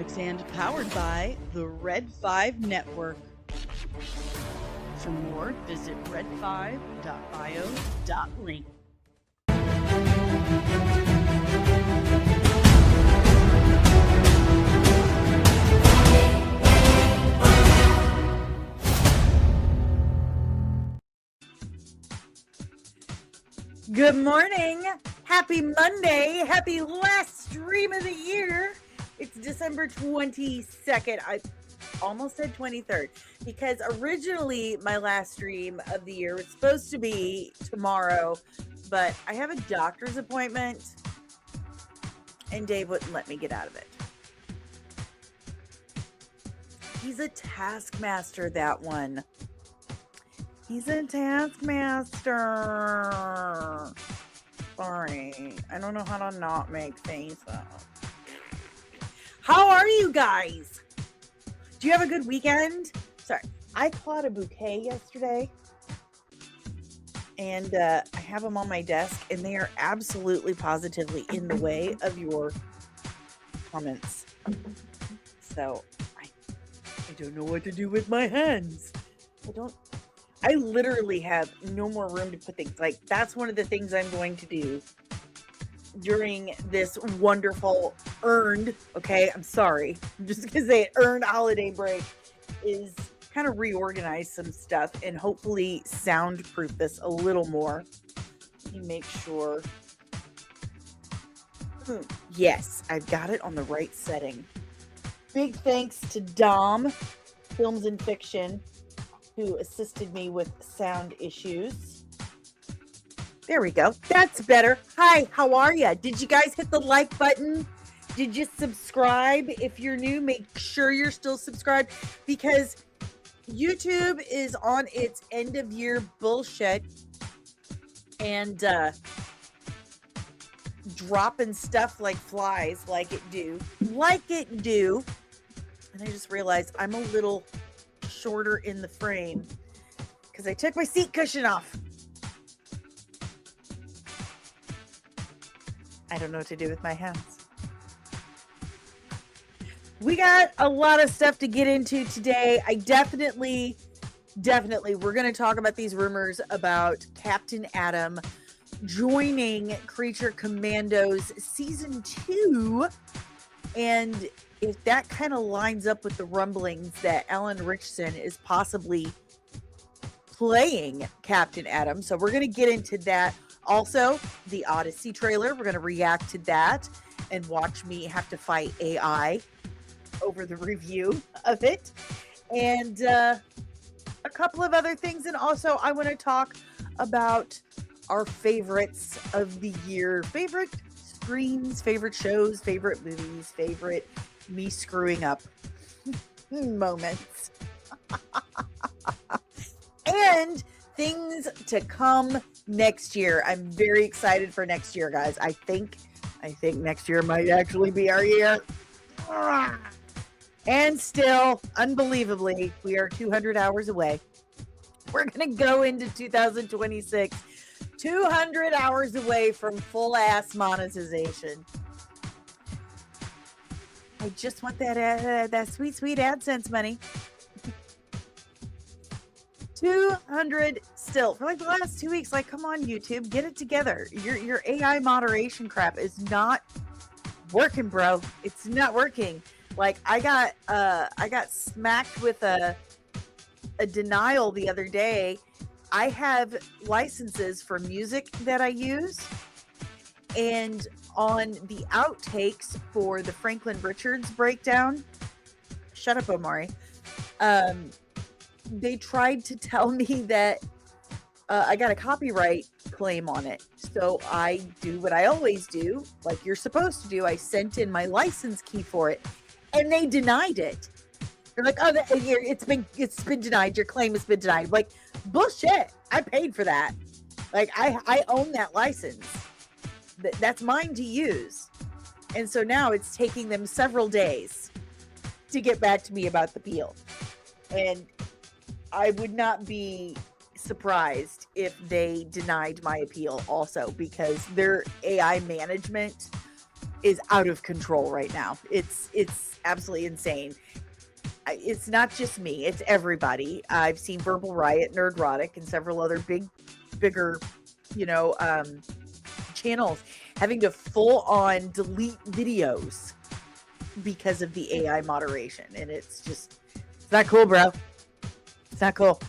Comics and powered by the Red 5 Network. For more, visit red5.bio.link. Good morning. Happy Monday. Happy last stream of the year. It's December 22nd. I almost said 23rd because originally my last stream of the year was supposed to be tomorrow, but I have a doctor's appointment and Dave wouldn't let me get out of it. He's a taskmaster, that one. He's a taskmaster. Sorry. I don't know how to not make faces. How are you guys? Do you have a good weekend? Sorry. I caught a bouquet yesterday. And I have them on my desk. And they are absolutely positively in the way of your comments. So I don't know what to do with my hands. I literally have no more room to put things. Like, that's one of the things I'm going to do during this wonderful earned, okay, I'm sorry, I'm just going to say it, earned holiday break, is kind of reorganize some stuff and hopefully soundproof this a little more. Let me make sure. Yes, I've got it on the right setting. Big thanks to Dom, Films and Fiction, who assisted me with sound issues. There we go. That's better. Hi, how are you? Did you guys hit the like button? Did you subscribe? If you're new, make sure you're still subscribed because YouTube is on its end of year bullshit and dropping stuff like flies like it do. And I just realized I'm a little shorter in the frame because I took my seat cushion off. I don't know what to do with my hands. We got a lot of stuff to get into today. I definitely, we're going to talk about these rumors about Captain Atom joining Creature Commandos Season 2. And if that kind of lines up with the rumblings that Alan Ritchson is possibly playing Captain Atom. So we're going to get into that. Also, the Odyssey trailer, we're going to react to that and watch me have to fight AI over the review of it. And a couple of other things. And also, I want to talk about our favorites of the year. Favorite screens, favorite shows, favorite movies, favorite me screwing up moments. And things to come next year. I'm very excited for next year, guys. I think next year might actually be our year. And still, unbelievably, we are 200 hours away. We're going to go into 2026, 200 hours away from full ass monetization. I just want that sweet, sweet AdSense money. 200 still for like the last 2 weeks. Like, come on, YouTube, get it together. Your AI moderation crap is not working, bro. It's not working. Like, I got smacked with a denial the other day. I have licenses for music that I use, and on the outtakes for the Franklin Richards breakdown, shut up, Omari. They tried to tell me that I got a copyright claim on it. So I do what I always do, like you're supposed to do. I sent in my license key for it, and they denied it. They're like, "Oh, it's been denied. Your claim has been denied." Like, bullshit. I paid for that. Like, I own that license. That's mine to use. And so now it's taking them several days to get back to me about the appeal. And I would not be surprised if they denied my appeal also, because their AI management is out of control right now. It's absolutely insane. It's not just me, it's everybody. I've seen Verbal Riot, Nerdrotic, and several other bigger, you know, channels having to full on delete videos because of the AI moderation. And it's not cool, bro. It's not cool.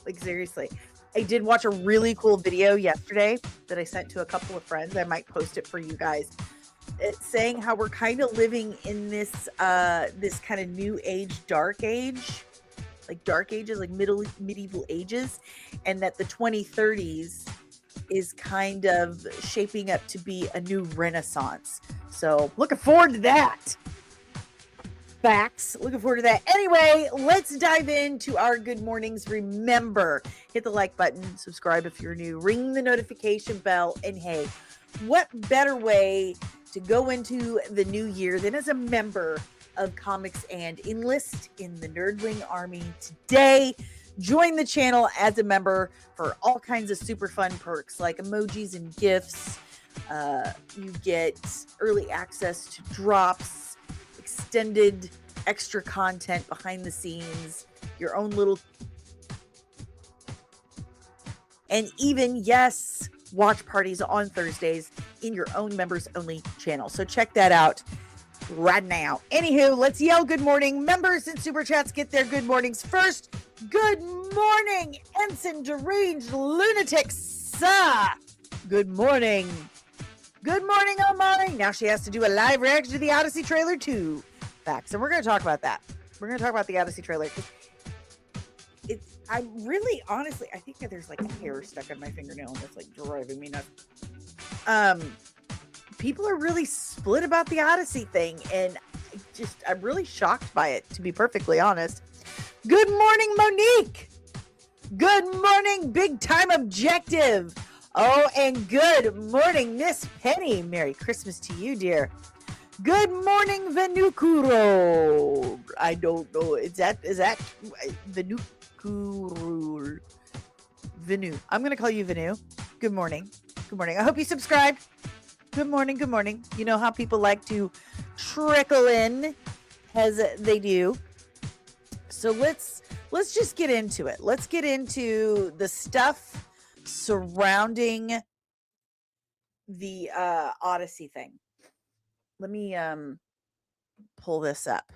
Like, seriously. I did watch a really cool video yesterday that I sent to a couple of friends. I might post it for you guys. It's saying how we're kind of living in this kind of new age, dark age, like dark ages, like medieval ages, and that the 2030s is kind of shaping up to be a new renaissance. So looking forward to that. Facts. Looking forward to that. Anyway, let's dive into our good mornings. Remember, hit the like button, subscribe if you're new, ring the notification bell, and hey, what better way to go into the new year than as a member of Comics and enlist in the Nerdling Army today. Join the channel as a member for all kinds of super fun perks like emojis and gifts. You get early access to drops, extended extra content behind the scenes, your own little, and even, yes, watch parties on Thursdays in your own members only channel. So check that out right now. Anywho, let's yell good morning. Members and super chats get their good mornings first. Good morning, Ensign Deranged Lunatic Sir. Good morning. Good morning, Omari. Now she has to do a live reaction to the Odyssey trailer too. Facts. And we're going to talk about that. We're going to talk about the Odyssey trailer. I'm really, honestly, I think that there's like a hair stuck on my fingernail and it's like driving me nuts. People are really split about the Odyssey thing, and I'm really shocked by it, to be perfectly honest. Good morning, Monique. Good morning, Big Time Objective. Oh, and good morning, Miss Penny. Merry Christmas to you, dear. Good morning, Venukuro. I don't know. Is that Venukuro? Venu. I'm going to call you Venu. Good morning. Good morning. I hope you subscribed. Good morning. Good morning. You know how people like to trickle in as they do. So let's just get into it. Let's get into the stuff surrounding the Odyssey thing. Let me pull this up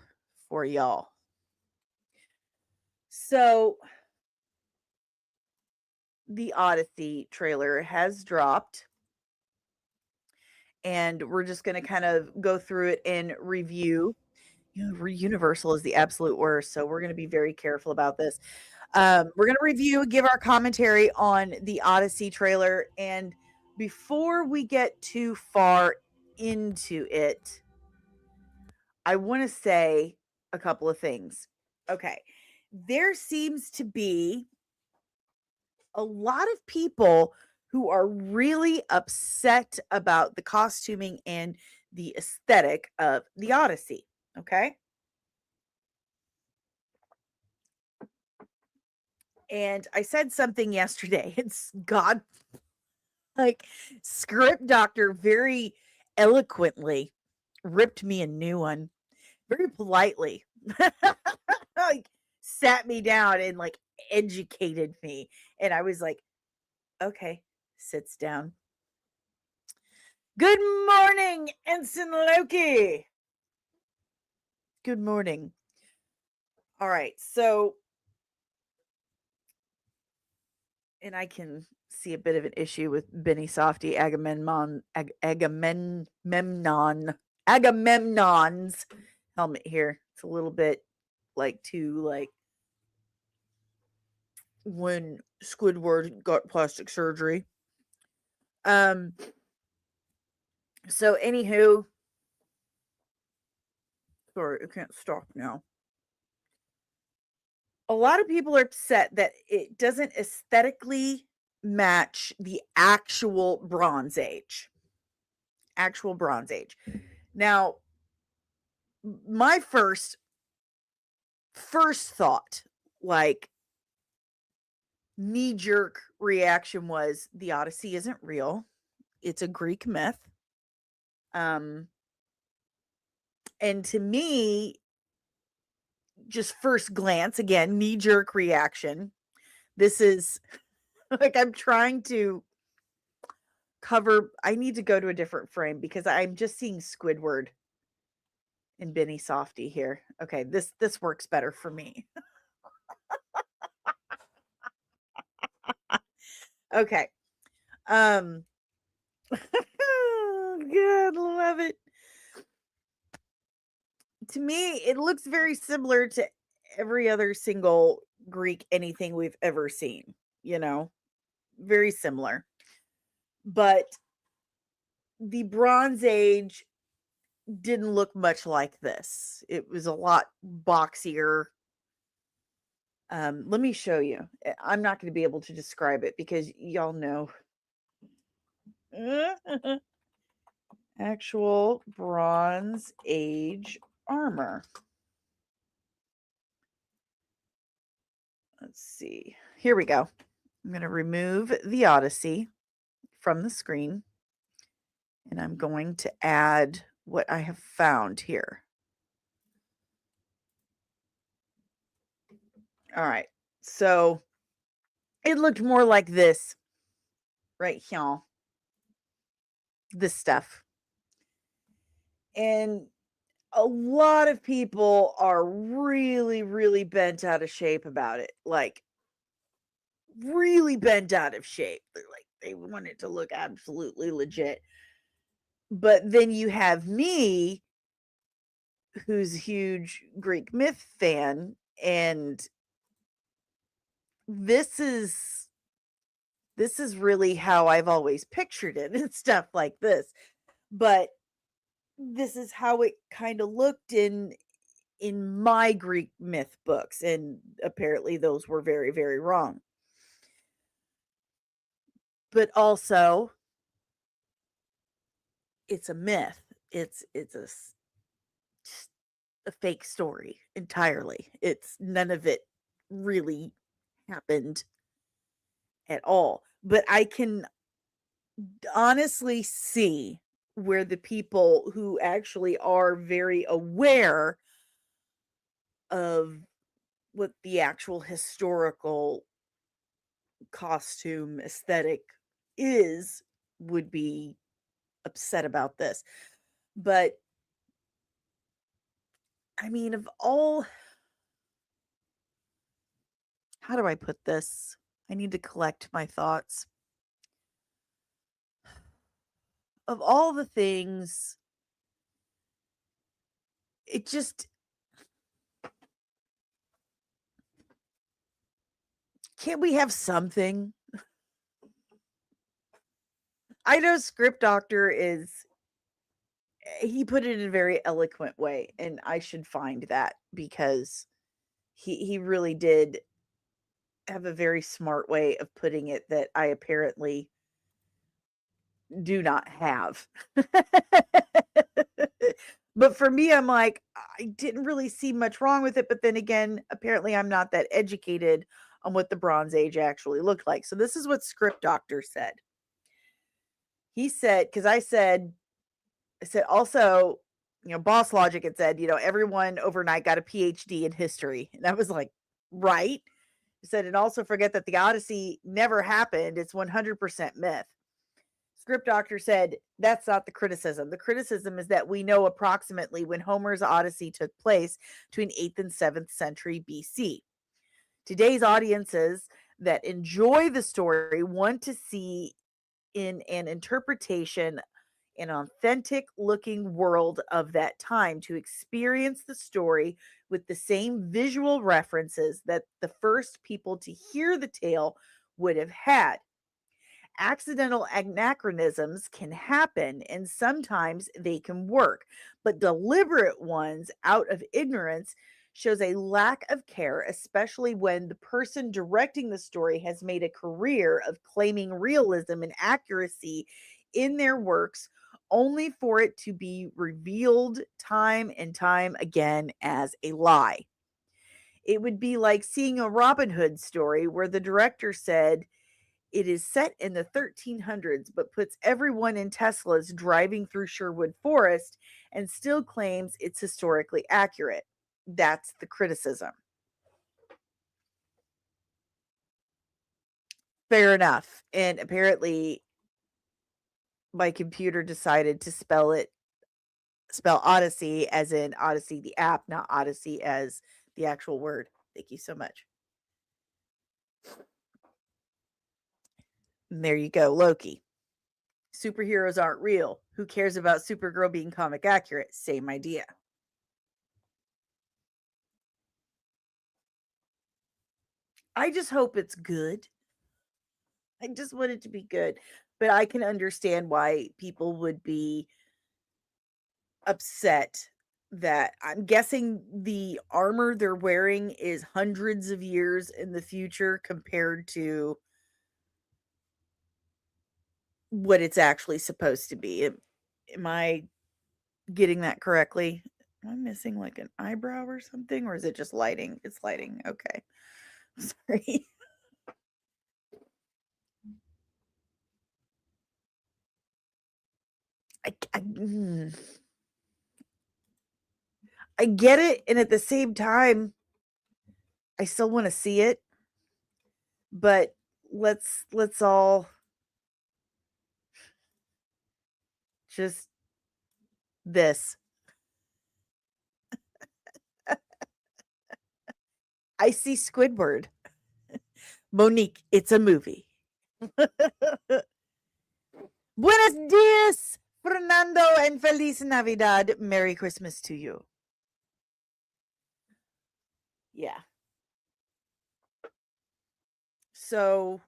for y'all. So the Odyssey trailer has dropped, and we're just going to kind of go through it and review. Universal is the absolute worst, so we're going to be very careful about this. We're going to review, give our commentary on the Odyssey trailer, and before we get too far into it, I want to say a couple of things. Okay, there seems to be a lot of people who are really upset about the costuming and the aesthetic of the Odyssey. Okay. And I said something yesterday. It's God, like, Script Doctor very eloquently ripped me a new one, very politely, like, sat me down and like educated me. And I was like, okay, sits down. Good morning, Ensign Loki. Good morning. All right, so, and I can see a bit of an issue with Benny Softy Agamemnon's helmet here. It's a little bit like when Squidward got plastic surgery. So anywho, sorry, I can't stop now. A lot of people are upset that it doesn't aesthetically match the actual Bronze Age. Actual Bronze Age. Now, my first thought, like, knee-jerk reaction was the Odyssey isn't real. It's a Greek myth. And to me, just first glance, again, knee-jerk reaction, this is like I'm trying to cover. I need to go to a different frame because I'm just seeing Squidward and Benny Softy here. Okay, this works better for me. Okay. God, love it. To me, it looks very similar to every other single Greek anything we've ever seen, you know, very similar. But the Bronze Age didn't look much like this. It was a lot boxier. Let me show you. I'm not going to be able to describe it because y'all know. Actual Bronze Age armor. Let's see. Here we go. I'm going to remove the Odyssey from the screen, and I'm going to add what I have found here. All right. So it looked more like this right here. This stuff. And a lot of people are really, really bent out of shape about it. Like, really bent out of shape. They're like, they want it to look absolutely legit. But then you have me, who's a huge Greek myth fan, and this is really how I've always pictured it and stuff like this. But this is how it kind of looked in my Greek myth books, and apparently those were very, very wrong. But also, it's a myth. It's a fake story entirely. It's none of it really happened at all. But I can honestly see where the people who actually are very aware of what the actual historical costume aesthetic is would be upset about this. But I mean, of all, how do I put this? I need to collect my thoughts. Of all the things, it just, can't we have something? I know Script Doctor is, he put it in a very eloquent way, and I should find that because he really did have a very smart way of putting it that I apparently do not have. But for me, I'm like, I didn't really see much wrong with it. But then again, apparently I'm not that educated on what the Bronze Age actually looked like. So this is what Script Doctor said. He said, because I said also, you know, Boss Logic had said, you know, everyone overnight got a PhD in history. And I was like, right. He said, and also forget that the Odyssey never happened. It's 100% myth. Script Doctor said, that's not the criticism. The criticism is that we know approximately when Homer's Odyssey took place between 8th and 7th century BC. Today's audiences that enjoy the story want to see in an interpretation an authentic looking world of that time, to experience the story with the same visual references that the first people to hear the tale would have had. Accidental anachronisms can happen and sometimes they can work, but deliberate ones out of ignorance shows a lack of care, especially when the person directing the story has made a career of claiming realism and accuracy in their works, only for it to be revealed time and time again as a lie. It would be like seeing a Robin Hood story where the director said it is set in the 1300s, but puts everyone in Teslas driving through Sherwood Forest and still claims it's historically accurate. That's the criticism. Fair enough. And apparently my computer decided to spell Odyssey as in Odyssey the app, not Odyssey as the actual word. Thank you so much. And there you go, Loki. Superheroes aren't real. Who cares about Supergirl being comic accurate? Same idea. I just hope it's good. I just want it to be good. But I can understand why people would be upset that I'm guessing the armor they're wearing is hundreds of years in the future compared to what it's actually supposed to be. Am I getting that correctly? Am I missing like an eyebrow or something? Or is it just lighting? It's lighting. Okay. Sorry. I get it, and at the same time, I still want to see it. But let's all just this. I see Squidward. Monique, it's a movie. Buenos dias, Fernando, and Feliz Navidad. Merry Christmas to you. Yeah. So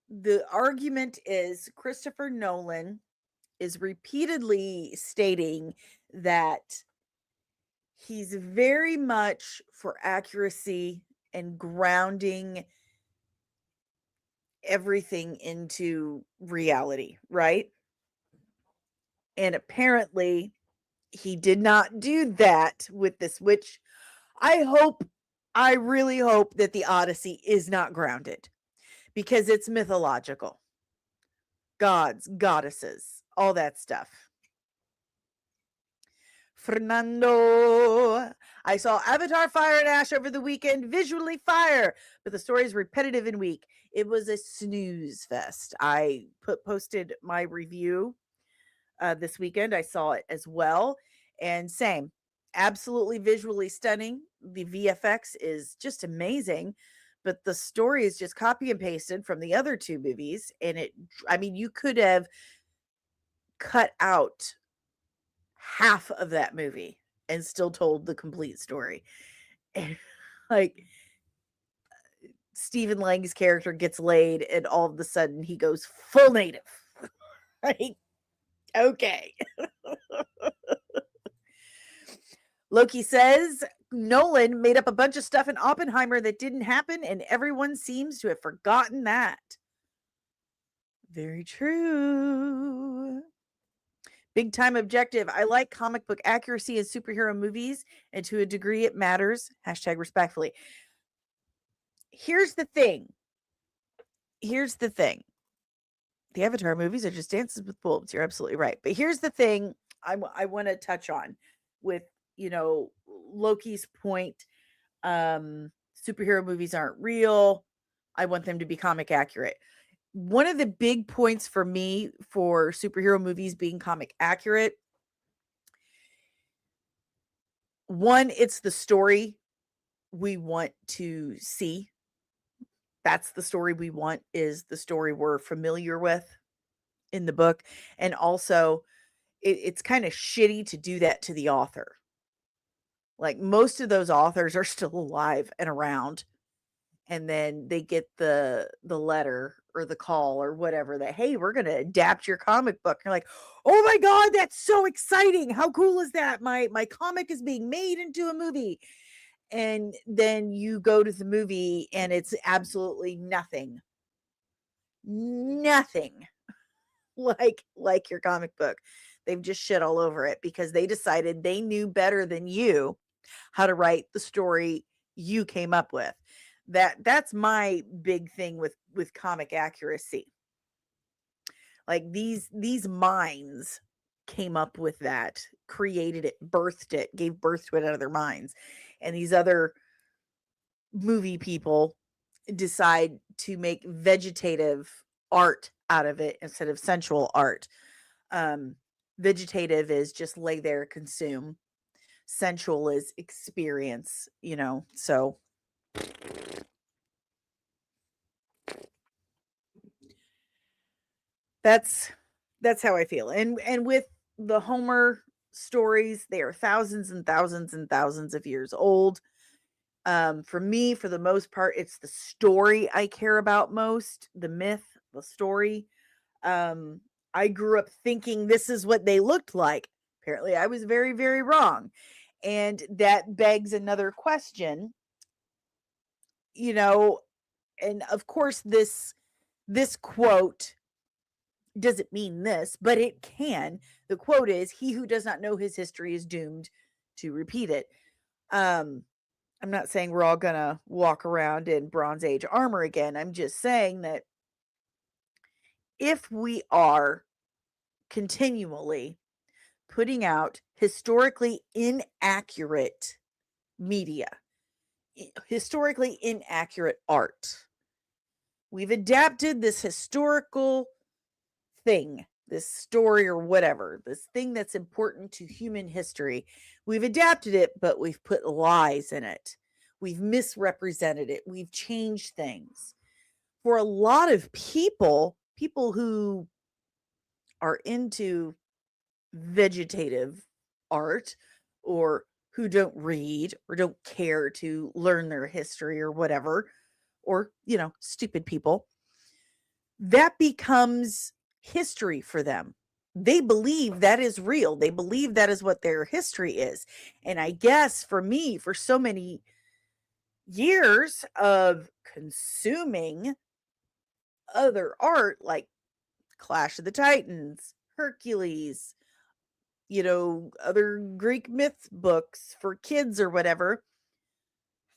the argument is Christopher Nolan is repeatedly stating that he's very much for accuracy and grounding everything into reality, right? And apparently he did not do that with this, which I really hope that the Odyssey is not grounded because it's mythological. Gods, goddesses, all that stuff. Fernando, I saw Avatar Fire and Ash over the weekend. Visually fire, but the story is repetitive and weak. It was a snooze fest. I posted my review this weekend. I saw it as well, and same. Absolutely visually stunning. The VFX is just amazing, but the story is just copy and pasted from the other two movies. And you could have cut out half of that movie and still told the complete story. And, like, Stephen Lang's character gets laid and all of a sudden he goes full native. Like, okay. Loki says Nolan made up a bunch of stuff in Oppenheimer that didn't happen, and everyone seems to have forgotten that. Very true. Big time objective. I like comic book accuracy in superhero movies, and to a degree it matters. Hashtag respectfully. Here's the thing. The Avatar movies are just dances with wolves. You're absolutely right. But here's the thing I want to touch on with, Loki's point. Superhero movies aren't real. I want them to be comic accurate. One of the big points for me for superhero movies being comic accurate, one, it's the story we want to see. That's the story we want, is the story we're familiar with in the book. And also, it's kind of shitty to do that to the author. Like, most of those authors are still alive and around, and then they get the letter or the call or whatever that, hey, we're going to adapt your comic book. And you're like, oh my God, that's so exciting. How cool is that? My comic is being made into a movie. And then you go to the movie and it's absolutely nothing like your comic book. They've just shit all over it because they decided they knew better than you how to write the story you came up with. That's my big thing with comic accuracy. Like, these minds came up with that created it, birthed it, gave birth to it out of their minds. And these other movie people decide to make vegetative art out of it instead of sensual art. Vegetative is just lay there, consume. Sensual is experience, so that's how I feel. And with the Homer stories, they are thousands and thousands and thousands of years old. For me, for the most part, it's the story I care about most, the myth, the story. I grew up thinking this is what they looked like. Apparently, I was very, very wrong. And that begs another question, and of course this quote doesn't mean this, but it can. The quote is, "He who does not know his history is doomed to repeat it." I'm not saying we're all gonna walk around in Bronze Age armor again. I'm just saying that if we are continually putting out historically inaccurate media, historically inaccurate art, we've adapted this historical thing, this story or whatever, this thing that's important to human history. We've adapted it, but we've put lies in it. We've misrepresented it. We've changed things. For a lot of people who are into vegetative art, or who don't read or don't care to learn their history or whatever, or, stupid people, that becomes history for them. They believe that is real. They believe that is what their history is. And I guess for me, for so many years of consuming other art like Clash of the Titans, Hercules, other Greek myth books for kids or whatever,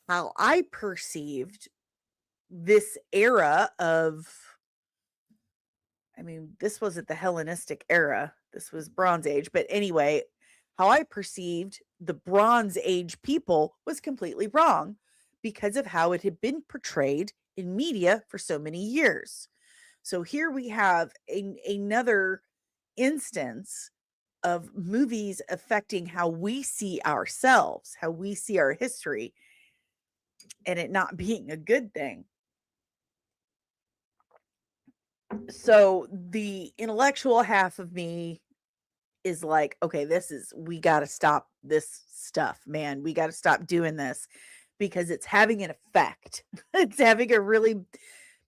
how I perceived this era of, this wasn't the Hellenistic era, this was Bronze Age, but anyway, how I perceived the Bronze Age people was completely wrong because of how it had been portrayed in media for so many years. So here we have another instance of movies affecting how we see ourselves, how we see our history, and it not being a good thing. So the intellectual half of me is like, okay, we got to stop this stuff, man. We got to stop doing this because it's having an effect. It's having a really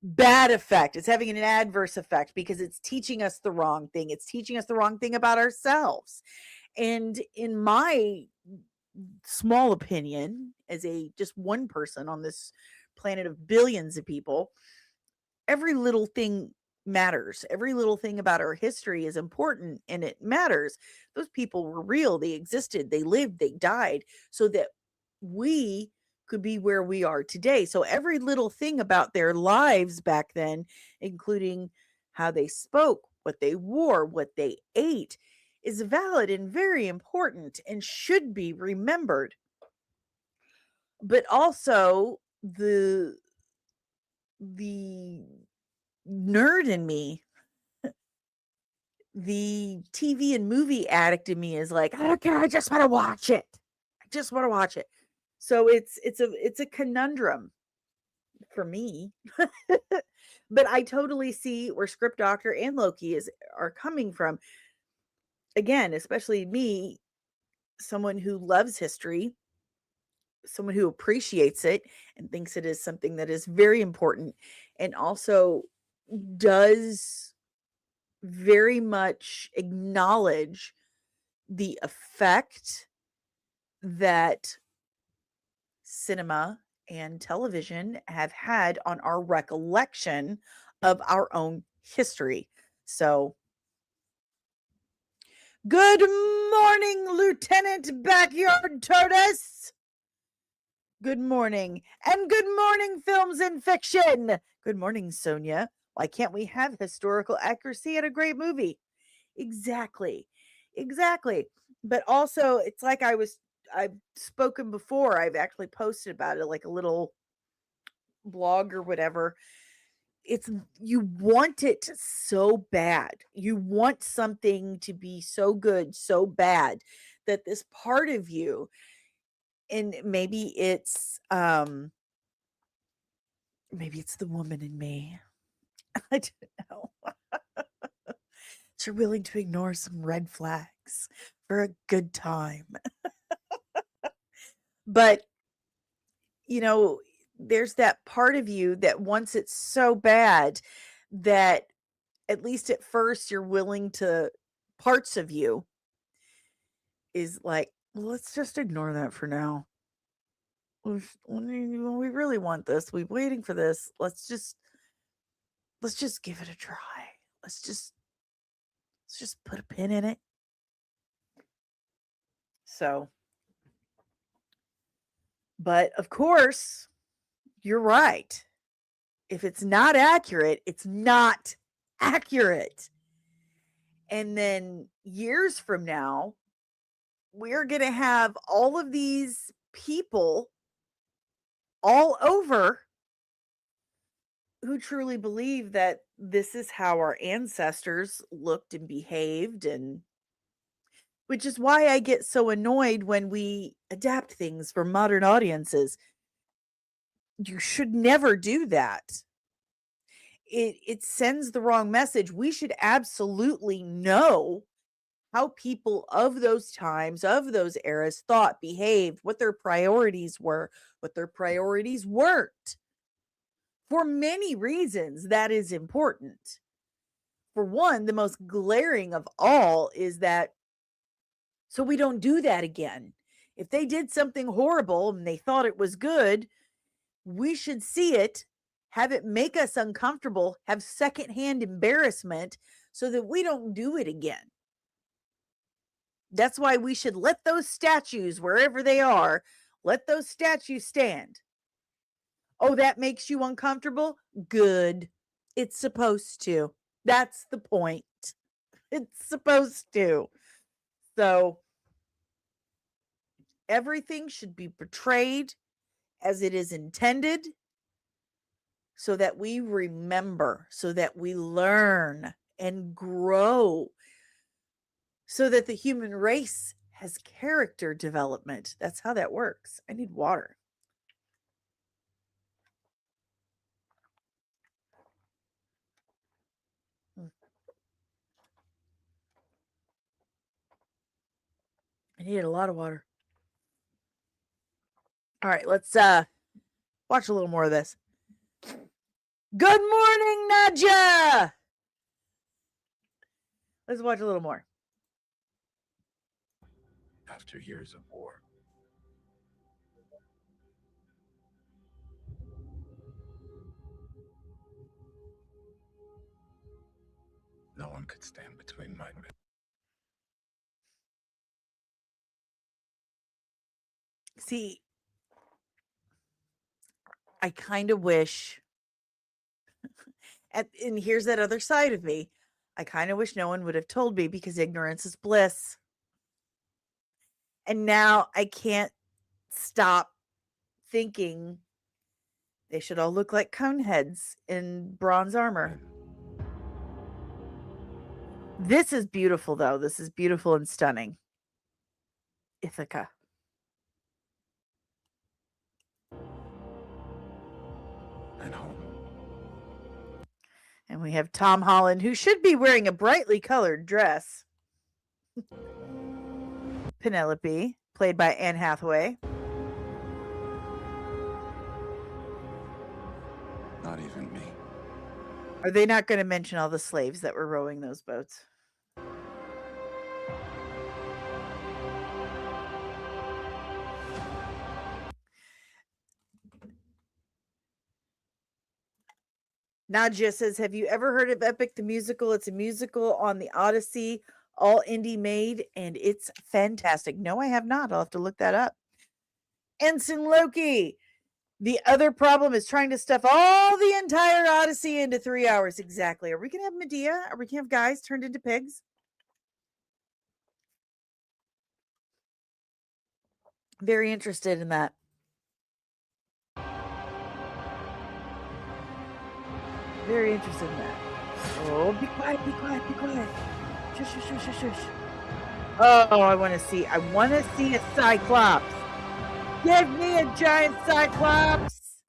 bad effect. It's having an adverse effect because it's teaching us the wrong thing. It's teaching us the wrong thing about ourselves. And in my small opinion, as just one person on this planet of billions of people, every little thing matters. Every little thing about our history is important and it matters. Those people were real. They existed. They lived. They died so that we could be where we are today. So every little thing about their lives back then, including how they spoke, what they wore, what they ate, is valid and very important and should be remembered. But also the nerd in me, the TV and movie addict in me is like, I don't care, I just want to watch it. I just want to watch it. So it's a conundrum for me. But I totally see where Script Doctor and Loki are coming from. Again, especially me, someone who loves history, someone who appreciates it and thinks it is something that is very important, and also does very much acknowledge the effect that cinema and television have had on our recollection of our own history. So, good morning, Lieutenant Backyard Tortoise. Good morning. And good morning, films and fiction. Good morning, Sonia. Why can't we have historical accuracy at a great movie? Exactly. But also, it's like I've spoken before. I've actually posted about it, like a little blog or whatever. It's you want it so bad. You want something to be so good, so bad that this part of you, and maybe it's the woman in me. I don't know. You're willing to ignore some red flags for a good time. But, you know, there's that part of you that wants it so bad that at least at first you're willing to, parts of you is like, well, let's just ignore that for now. We really want this. We're waiting for this. Let's just give it a try. Let's just put a pin in it. So, but of course, you're right. If it's not accurate, it's not accurate. And then years from now, we're going to have all of these people all over who truly believe that this is how our ancestors looked and behaved, and which is why I get so annoyed when we adapt things for modern audiences. You should never do that. It sends the wrong message. We should absolutely know how people of those times, of those eras thought, behaved, what their priorities were, what their priorities weren't. For many reasons, that is important. For one, the most glaring of all is that so we don't do that again. If they did something horrible and they thought it was good, we should see it, have it make us uncomfortable, have secondhand embarrassment so that we don't do it again. That's why we should let those statues, wherever they are, let those statues stand. Oh, that makes you uncomfortable? Good. It's supposed to. That's the point. It's supposed to. So everything should be portrayed as it is intended so that we remember, so that we learn and grow, so that the human race has character development. That's how that works. I need water. I needed a lot of water. All right, let's watch a little more of this. Good morning, Nadja. Let's watch a little more. After years of war, no one could stand between my men. See, I kind of wish, and here's that other side of me. I kind of wish no one would have told me, because ignorance is bliss. And now I can't stop thinking they should all look like cone heads in bronze armor. This is beautiful, though. This is beautiful and stunning. Ithaca. And home. And we have Tom Holland, who should be wearing a brightly colored dress. Penelope, played by Anne Hathaway. Not even me. Are they not going to mention all the slaves that were rowing those boats? Nadja says, have you ever heard of Epic the Musical? It's a musical on the Odyssey, all indie made, and it's fantastic. No, I have not. I'll have to look that up. Ensign Loki. The other problem is trying to stuff all the entire Odyssey into 3 hours. Exactly. Are we going to have Medea? Are we going to have guys turned into pigs? Very interested in that. Very interested in that. Oh, be quiet, be quiet, be quiet. Shush, shush, shush, shush, shush. Oh, I want to see a Cyclops. Give me a giant Cyclops.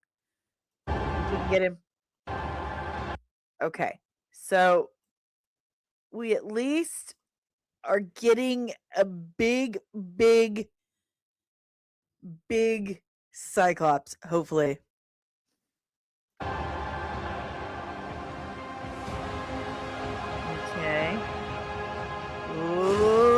You can get him. Okay. So we at least are getting a big Cyclops, hopefully. Okay. Ooh.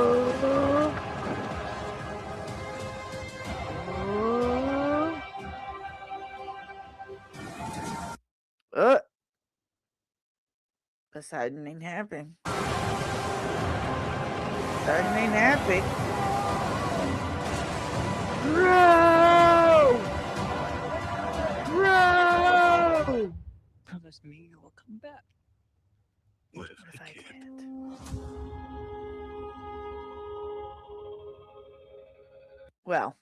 Ooh. Poseidon ain't happy. Poseidon ain't happy. Grow! Grow! Promise me you will come back. What if I can't? Well,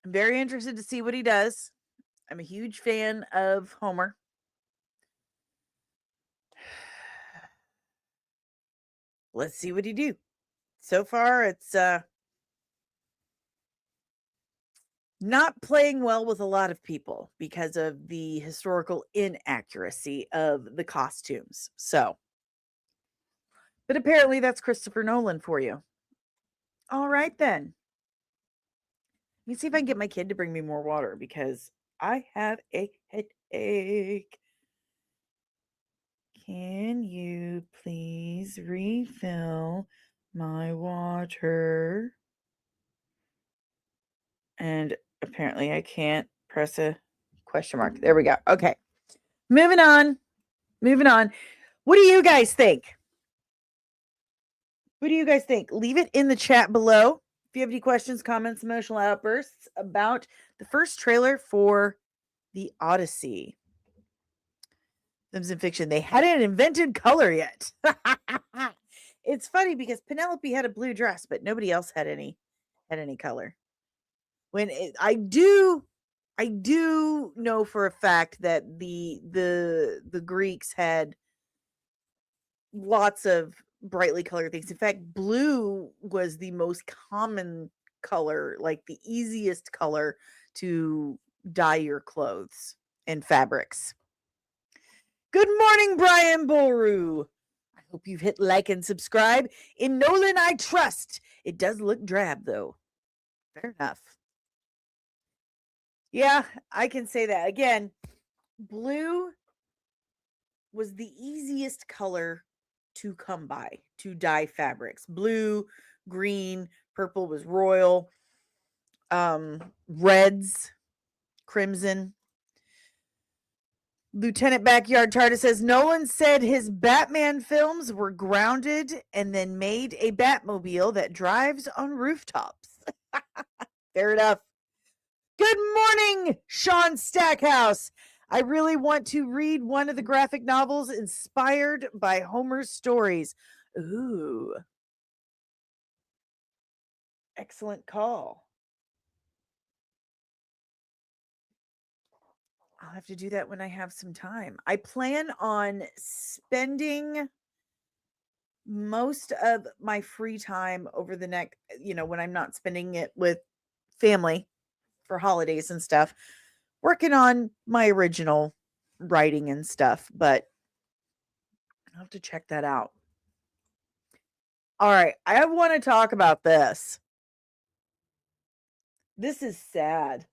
I'm very interested to see what he does. I'm a huge fan of Homer. Let's see what he do. So far, it's not playing well with a lot of people because of the historical inaccuracy of the costumes. So, but apparently that's Christopher Nolan for you. All right, then. Let me see if I can get my kid to bring me more water because I have a headache. Can you please refill my water? And apparently I can't press a question mark. There we go. Okay. Moving on. What do you guys think? Leave it in the chat below. If you have any questions, comments, emotional outbursts about the first trailer for The Odyssey. Films and fiction. They hadn't invented color yet. It's funny because Penelope had a blue dress, but nobody else had any color. I do know for a fact that the Greeks had lots of brightly colored things. In fact, blue was the most common color, like the easiest color to dye your clothes and fabrics. Good morning, Brian Boru. I hope you've hit like and subscribe. In Nolan, I trust. It does look drab, though. Fair enough. Yeah, I can say that. Again, blue was the easiest color to come by to dye fabrics. Blue, green, purple was royal. Reds, crimson. Lieutenant Backyard Tarta says Nolan said his Batman films were grounded and then made a Batmobile that drives on rooftops. Fair enough. Good morning, Sean Stackhouse. I really want to read one of the graphic novels inspired by Homer's stories. Ooh. Excellent call. I'll have to do that when I have some time. I plan on spending most of my free time over the next, when I'm not spending it with family for holidays and stuff, working on my original writing and stuff, but I'll have to check that out. All right, I want to talk about this. This is sad.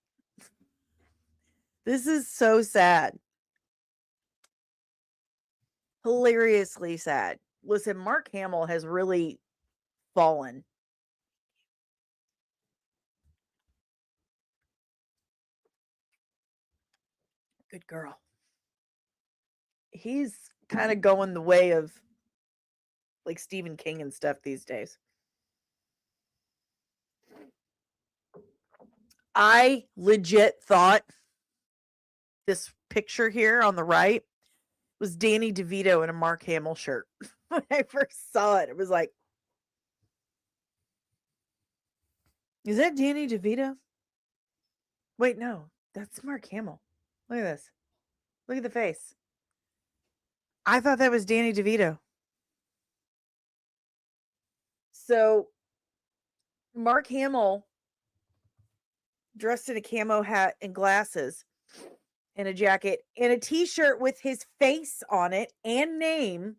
This is so sad. Hilariously sad. Listen, Mark Hamill has really fallen. Good girl. He's kind of going the way of like Stephen King and stuff these days. I legit thought this picture here on the right was Danny DeVito in a Mark Hamill shirt. When I first saw it, it was like, is that Danny DeVito? Wait, no, that's Mark Hamill. Look at this. Look at the face. I thought that was Danny DeVito. So Mark Hamill, dressed in a camo hat and glasses and a jacket and a t-shirt with his face on it and name,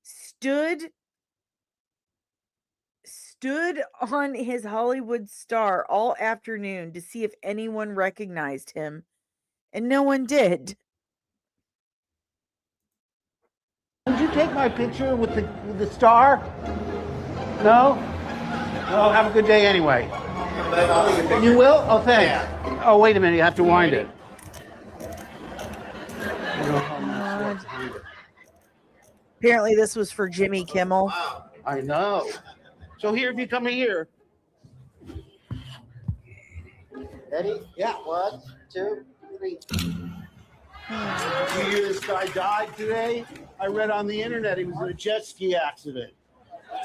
stood on his Hollywood star all afternoon to see if anyone recognized him, and no one did. Would you take my picture with the star? No? Well, have a good day anyway. You will? Oh, thanks. Oh, wait a minute. You have to wind it. Apparently this was for Jimmy Kimmel. I know. So here, if you come here. Ready? Yeah. 1, 2, 3. You hear this guy died today? I read on the internet he was in a jet ski accident.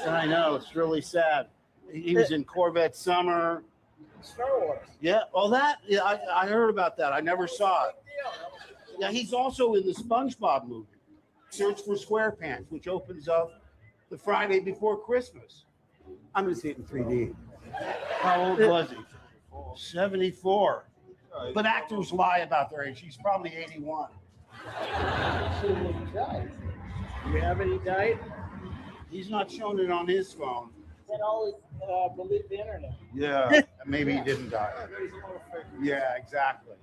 And I know, it's really sad. He was in Corvette Summer. Star Wars. Yeah, well, I heard about that. I never saw it. Yeah, he's also in the SpongeBob movie, Search for SquarePants, which opens up the Friday before Christmas. I'm going to see it in 3D. How old was he? 74. But actors lie about their age. He's probably 81. Do you have any diet? He's not showing it on his phone. Then always believe the internet. Yeah, maybe he didn't die. Yeah, exactly.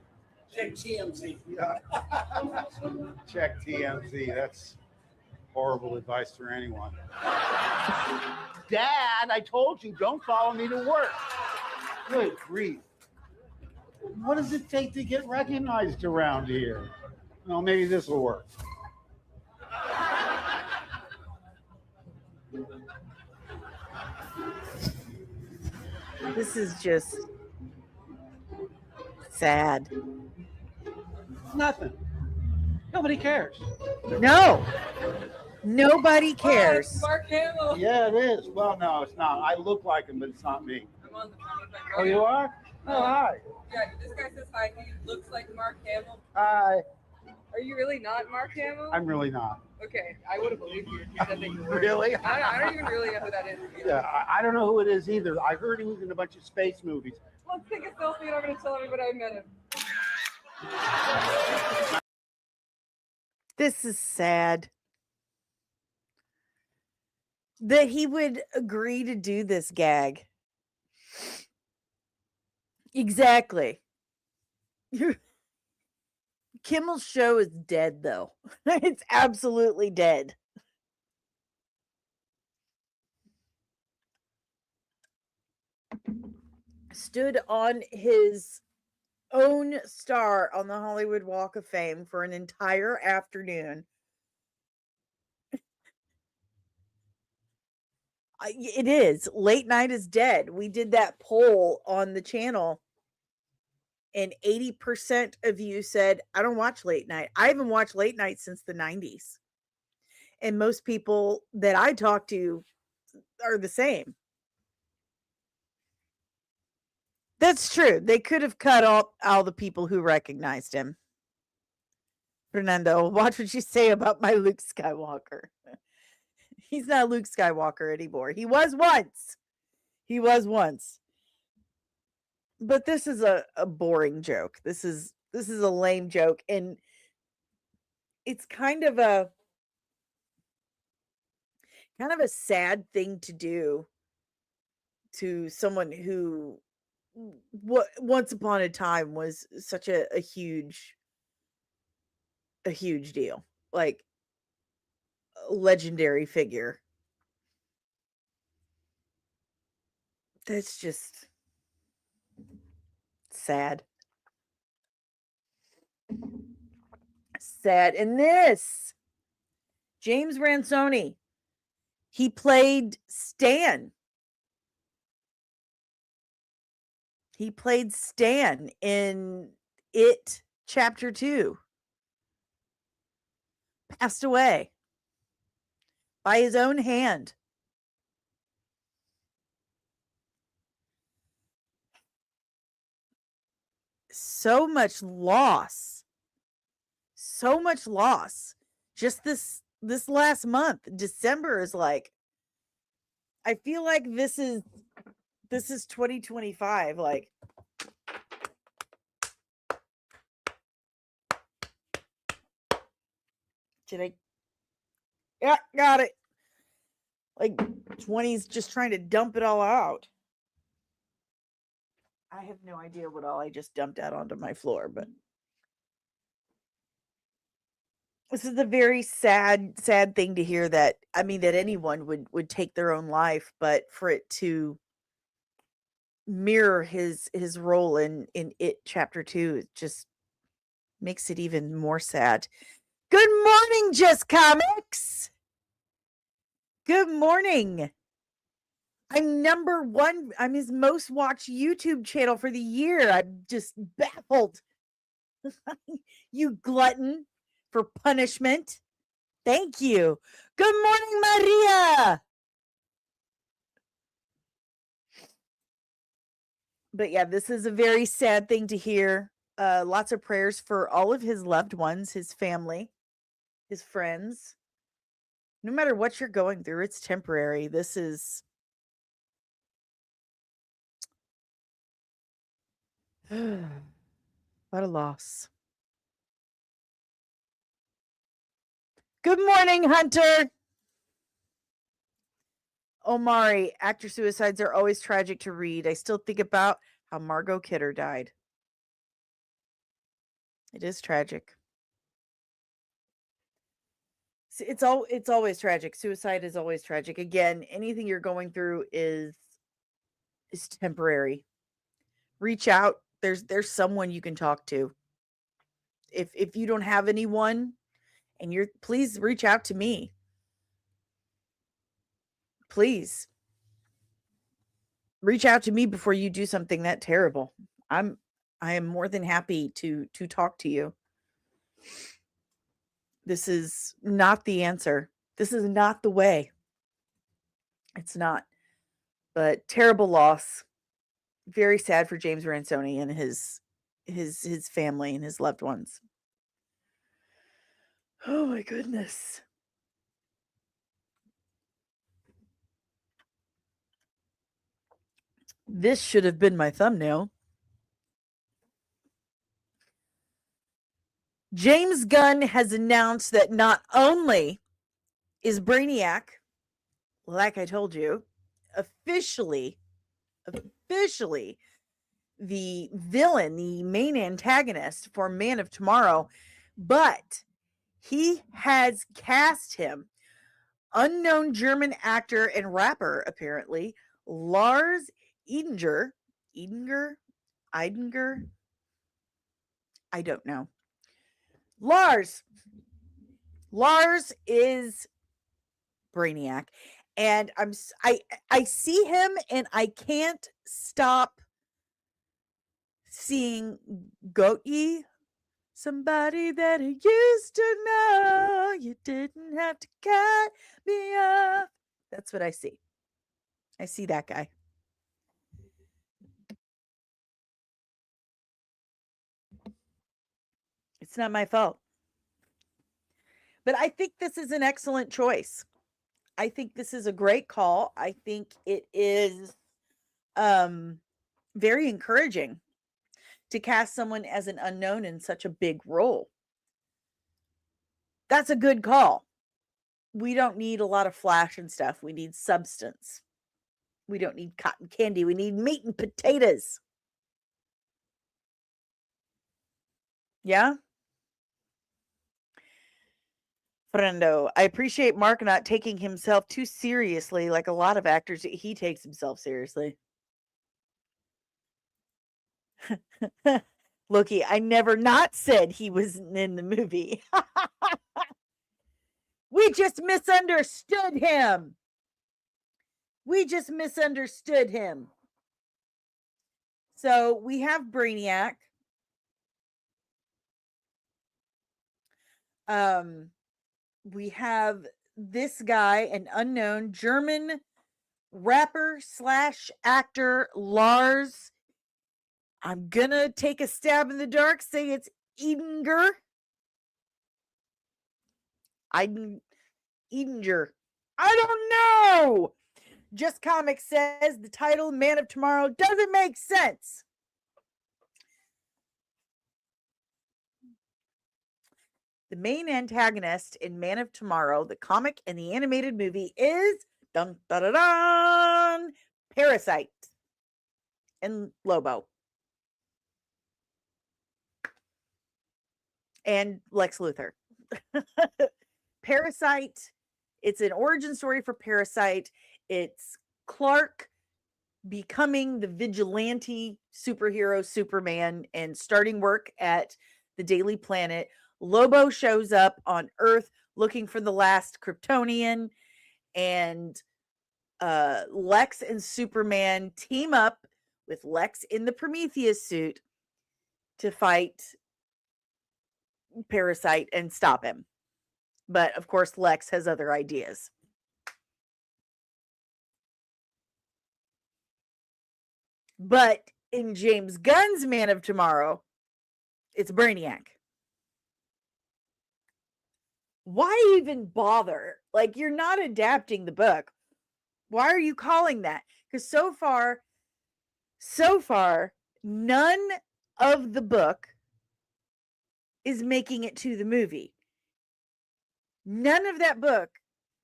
Check TMZ. Yeah. Check TMZ. That's horrible advice for anyone. Dad, I told you, don't follow me to work. Good grief. What does it take to get recognized around here? Well, maybe this will work. This is just sad. Nothing. Nobody cares. No. Nobody cares. Mark Hamill. Yeah, it is. Well, no, it's not. I look like him, but it's not me. I'm on the phone with my Oh, you are? Oh, hi. Yeah, this guy says hi. He looks like Mark Hamill. Hi. Are you really not Mark Hamill? I'm really not. Okay, I would have believed you if you said that you were. Really? I don't even really know who that is. Yeah, I don't know who it is either. I heard he was in a bunch of space movies. Let's take a selfie and I'm going to tell everybody I met him. This is sad. That he would agree to do this gag. Exactly. Kimmel's show is dead, though. It's absolutely dead. Stood on his own star on the Hollywood Walk of Fame for an entire afternoon. It is. Late night is dead. We did that poll on the channel, and 80% of you said, I don't watch late night. I haven't watched late night since the 90s. And most people that I talk to are the same. That's true. They could have cut off all the people who recognized him. Fernando, watch what you say about my Luke Skywalker. He's not Luke Skywalker anymore. He was once. He was once. But this is a boring joke. This is a lame joke. And it's kind of a sad thing to do to someone who once upon a time was such a huge deal, like a legendary figure. That's just sad. And this James Ransoni, he played Stan. He played Stan in It Chapter 2. passed away by his own hand. So much loss. So much loss. Just this last month. December is like, I feel like this is 2025. Like, yeah, got it. Like 20's just trying to dump it all out. I have no idea what all I just dumped out onto my floor, but this is a very sad thing to hear, that I mean that anyone would take their own life, but for it to mirror his role in It Chapter 2, it just makes it even more sad. Good morning, Just Comics. Good morning. I'm number 1. I'm his most watched YouTube channel for the year. I'm just baffled. You glutton for punishment. Thank you. Good morning, Maria. But yeah, this is a very sad thing to hear. Lots of prayers for all of his loved ones, his family, his friends. No matter what you're going through, it's temporary. This is what a loss. Good morning, Hunter. Omari, actor suicides are always tragic to read. I still think about how Margot Kidder died. It is tragic. It's always tragic. Suicide is always tragic. Again, anything you're going through is temporary. Reach out. There's someone you can talk to. If you don't have anyone, and please reach out to me. Please reach out to me before you do something that terrible. I am more than happy to talk to you. This is not the answer. This is not the way. It's not. But terrible loss. Very sad for James Ransoni and his family and his loved ones. Oh my goodness. This should have been my thumbnail. James Gunn has announced that not only is Brainiac, like I told you, officially the villain, the main antagonist for Man of Tomorrow, but he has cast him, unknown German actor and rapper, apparently, Lars Eidinger, I don't know. Lars is Brainiac, and I see him and I can't stop seeing Goat-Ye, somebody that I used to know. You didn't have to cut me off. That's what I see. I see that guy. It's not my fault. But I think this is an excellent choice. I think this is a great call. I think it is very encouraging to cast someone as an unknown in such a big role. That's a good call. We don't need a lot of flash and stuff. We need substance. We don't need cotton candy. We need meat and potatoes. Yeah? Friendo, I appreciate Mark not taking himself too seriously like a lot of actors. He takes himself seriously. Loki, I never not said he was in the movie. We just misunderstood him. So we have Brainiac. we have this guy, an unknown German rapper / actor, Lars. I'm gonna take a stab in the dark, say it's Edinger. Edinger. I don't know. Just Comics says the title Man of Tomorrow doesn't make sense. The main antagonist in Man of Tomorrow, the comic and the animated movie, is dun, dun, dun, dun, Parasite and Lobo. And Lex Luthor. Parasite, it's an origin story for Parasite. It's Clark becoming the vigilante superhero Superman and starting work at the Daily Planet. Lobo shows up on Earth looking for the last Kryptonian, and Lex and Superman team up with Lex in the Prometheus suit to fight Parasite and stop him. But of course, Lex has other ideas. But in James Gunn's Man of Tomorrow, it's Brainiac. Why even bother? Like, you're not adapting the book. Why are you calling that? Because so far, none of the book is making it to the movie. None of that book.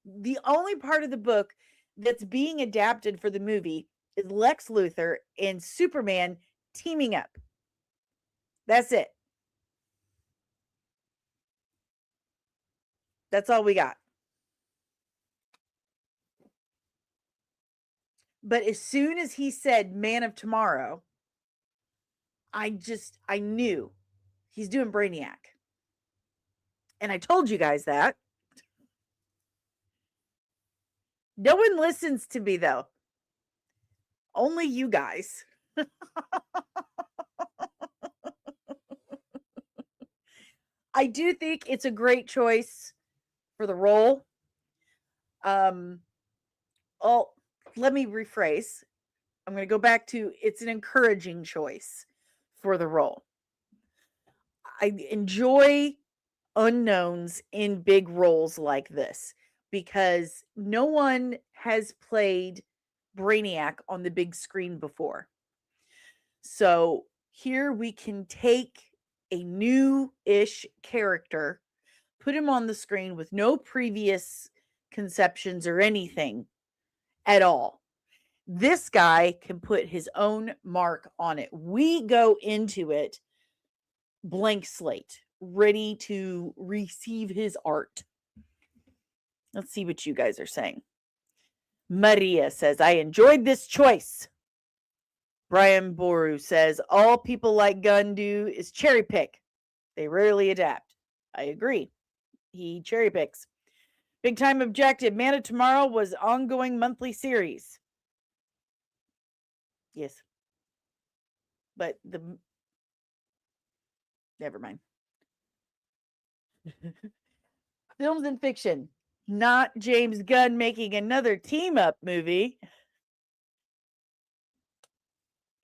The only part of the book that's being adapted for the movie is Lex Luthor and Superman teaming up. That's it. That's all we got. But as soon as he said Man of Tomorrow, I knew he's doing Brainiac. And I told you guys that. No one listens to me, though. Only you guys. I do think it's a great choice for the role. Let me rephrase. I'm going to go back to it's an encouraging choice for the role. I enjoy unknowns in big roles like this because no one has played Brainiac on the big screen before. So here we can take a new-ish character, put him on the screen with no previous conceptions or anything at all. This guy can put his own mark on it. We go into it blank slate, ready to receive his art. Let's see what you guys are saying. Maria says, I enjoyed this choice. Brian Boru says, all people like Gunn do is cherry pick. They rarely adapt. I agree. He cherry picks. Big time objective. Man of Tomorrow was ongoing monthly series. Yes. But never mind. Films and fiction. Not James Gunn making another team-up movie.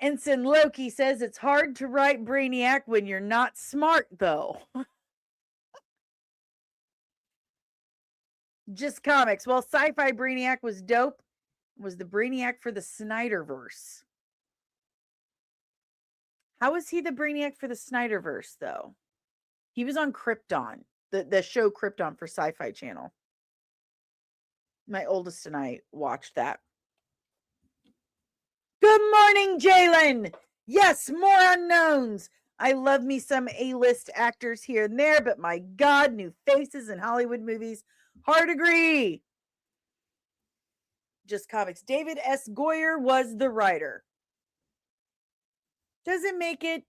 Ensign Loki says it's hard to write Brainiac when you're not smart, though. Just Comics. Well, sci-fi Brainiac was dope. Was the Brainiac for the Snyderverse? How is he the Brainiac for the Snyderverse, though? He was on Krypton, the show Krypton for Sci-Fi Channel. My oldest and I watched that. Good morning, Jalen. Yes, more unknowns. I love me some A-list actors here and there, but my God, new faces in Hollywood movies. Hard agree. Just Comics. David S. Goyer was the writer. Doesn't make it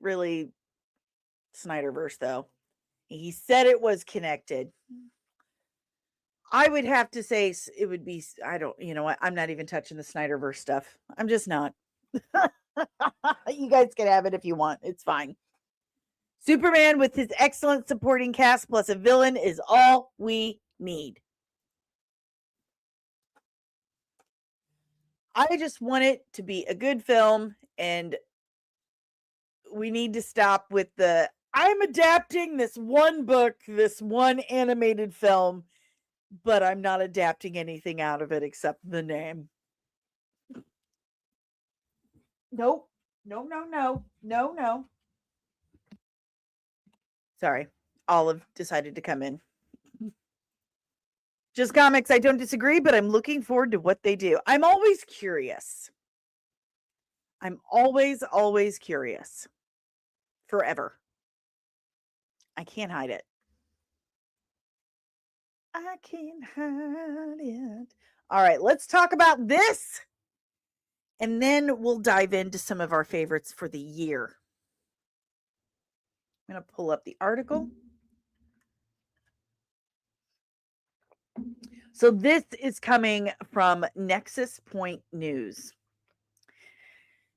really Snyderverse, though. He said it was connected. I would have to say it would be, you know what? I'm not even touching the Snyderverse stuff. I'm just not. You guys can have it if you want. It's fine. Superman with his excellent supporting cast plus a villain is all we need. I just want it to be a good film, and we need to stop with the I'm adapting this one book, this one animated film, but I'm not adapting anything out of it except the name. Nope. No. Sorry. Olive decided to come in. Just comics, I don't disagree, but I'm looking forward to what they do. I'm always curious. I'm always curious. Forever. I can't hide it. I can't hide it. All right, let's talk about this. And then we'll dive into some of our favorites for the year. I'm going to pull up the article. So this is coming from Nexus Point News.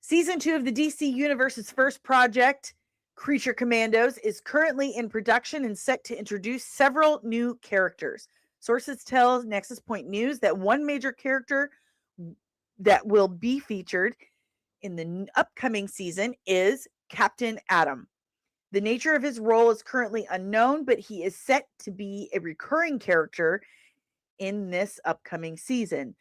Season 2 of the DC Universe's first project, Creature Commandos, is currently in production and set to introduce several new characters. Sources tell Nexus Point News that one major character that will be featured in the upcoming season is Captain Atom. The nature of his role is currently unknown, but he is set to be a recurring character in this upcoming season.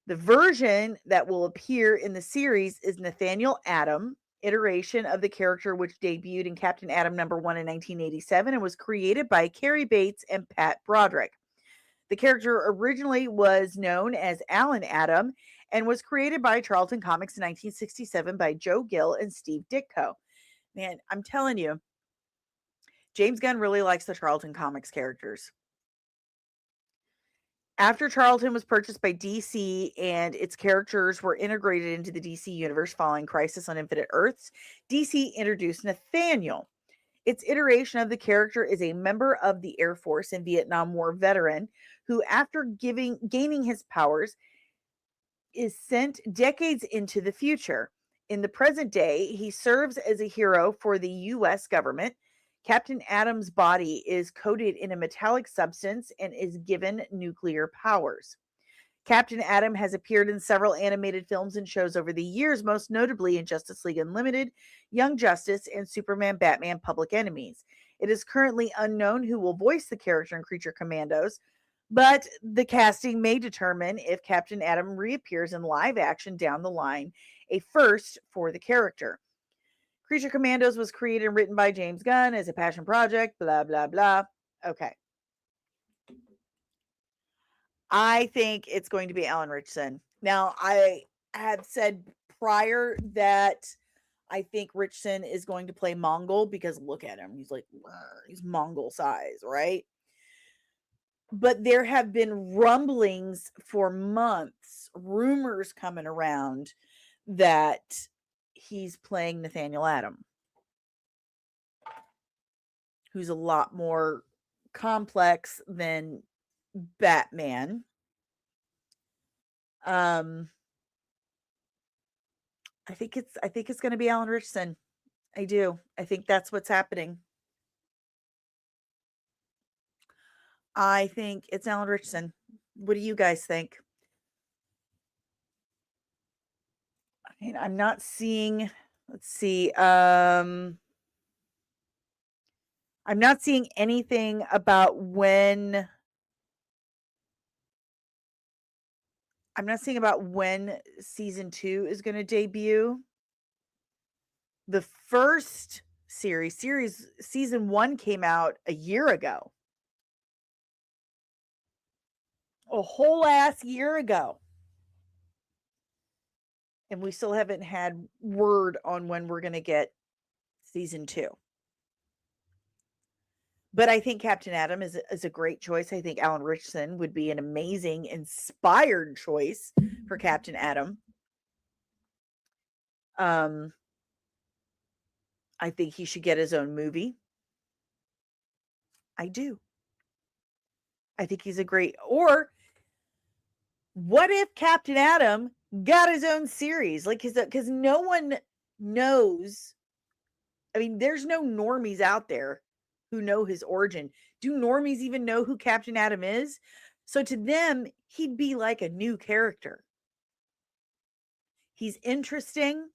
The version that will appear in the series is Nathaniel Atom, iteration of the character which debuted in Captain Atom #1 in 1987 and was created by Cary Bates and Pat Broderick. The character originally was known as Alan Atom and was created by Charlton Comics in 1967 by Joe Gill and Steve Ditko. Man, I'm telling you, James Gunn really likes the Charlton Comics characters. After Charlton was purchased by DC and its characters were integrated into the DC universe following Crisis on Infinite Earths, DC introduced Nathaniel. Its iteration of the character is a member of the Air Force and Vietnam War veteran who, after gaining his powers, is sent decades into the future. In the present day, he serves as a hero for the U.S. government. Captain Atom's body is coated in a metallic substance and is given nuclear powers. Captain Atom has appeared in several animated films and shows over the years, most notably in Justice League Unlimited, Young Justice, and Superman Batman Public Enemies. It is currently unknown who will voice the character in Creature Commandos, but the casting may determine if Captain Atom reappears in live action down the line, a first for the character. Creature Commandos was created and written by James Gunn as a passion project, blah, blah, blah. Okay. I think it's going to be Alan Ritchson. Now, I had said prior that I think Ritchson is going to play Mongol because look at him. He's like, he's Mongol size, right? But there have been rumblings for months, rumors coming around that he's playing Nathaniel Atom, who's a lot more complex than Batman. I think it's going to be Alan Ritchson. I do. I think that's what's happening. I think it's Alan Ritchson. What do you guys think? I mean, I'm not seeing, let's see. I'm not seeing anything about when season 2 is going to debut. The first season 1 came out a year ago. A whole ass year ago. And we still haven't had word on when we're going to get season 2. But I think Captain Atom is a great choice. I think Alan Ritchson would be an amazing, inspired choice for Captain Atom. I think he should get his own movie. I do. I think he's a great... Or what if Captain Atom got his own series? Like, because no one knows I mean, there's no normies out there who know his origin. Do normies even know who Captain Atom is? So to them, he'd be like a new character. He's interesting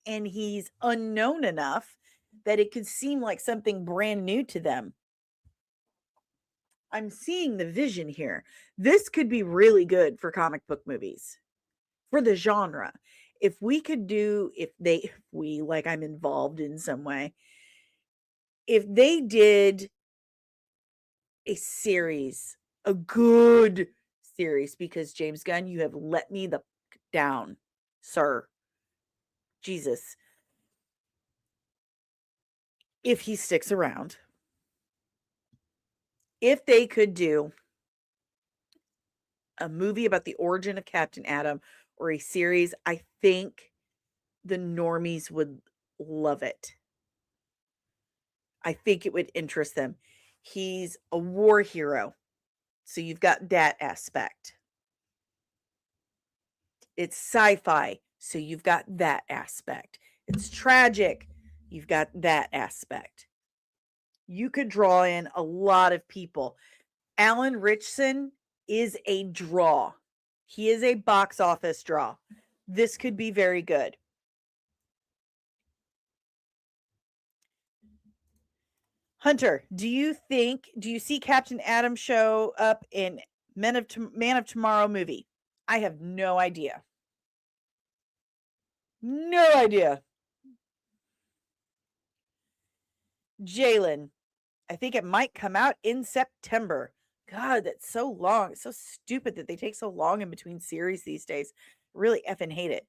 and he's unknown enough that it could seem like something brand new to them. I'm seeing the vision here. This could be really good for comic book movies, for the genre. If we could do, like I'm involved in some way, if they did a series, a good series, because James Gunn, you have let me the down, sir. Jesus. If he sticks around, if they could do a movie about the origin of Captain Atom or a series, I think the normies would love it. I think it would interest them. He's a war hero, so you've got that aspect. It's sci-fi, so you've got that aspect. It's tragic, you've got that aspect. You could draw in a lot of people. Alan Ritchson is a draw. He is a box office draw. This could be very good. Hunter, do you see Captain Atom show up in Man of Tomorrow movie? I have no idea. No idea. Jalen, I think it might come out in September. God, that's so long. It's so stupid that they take so long in between series these days. I really effing hate it.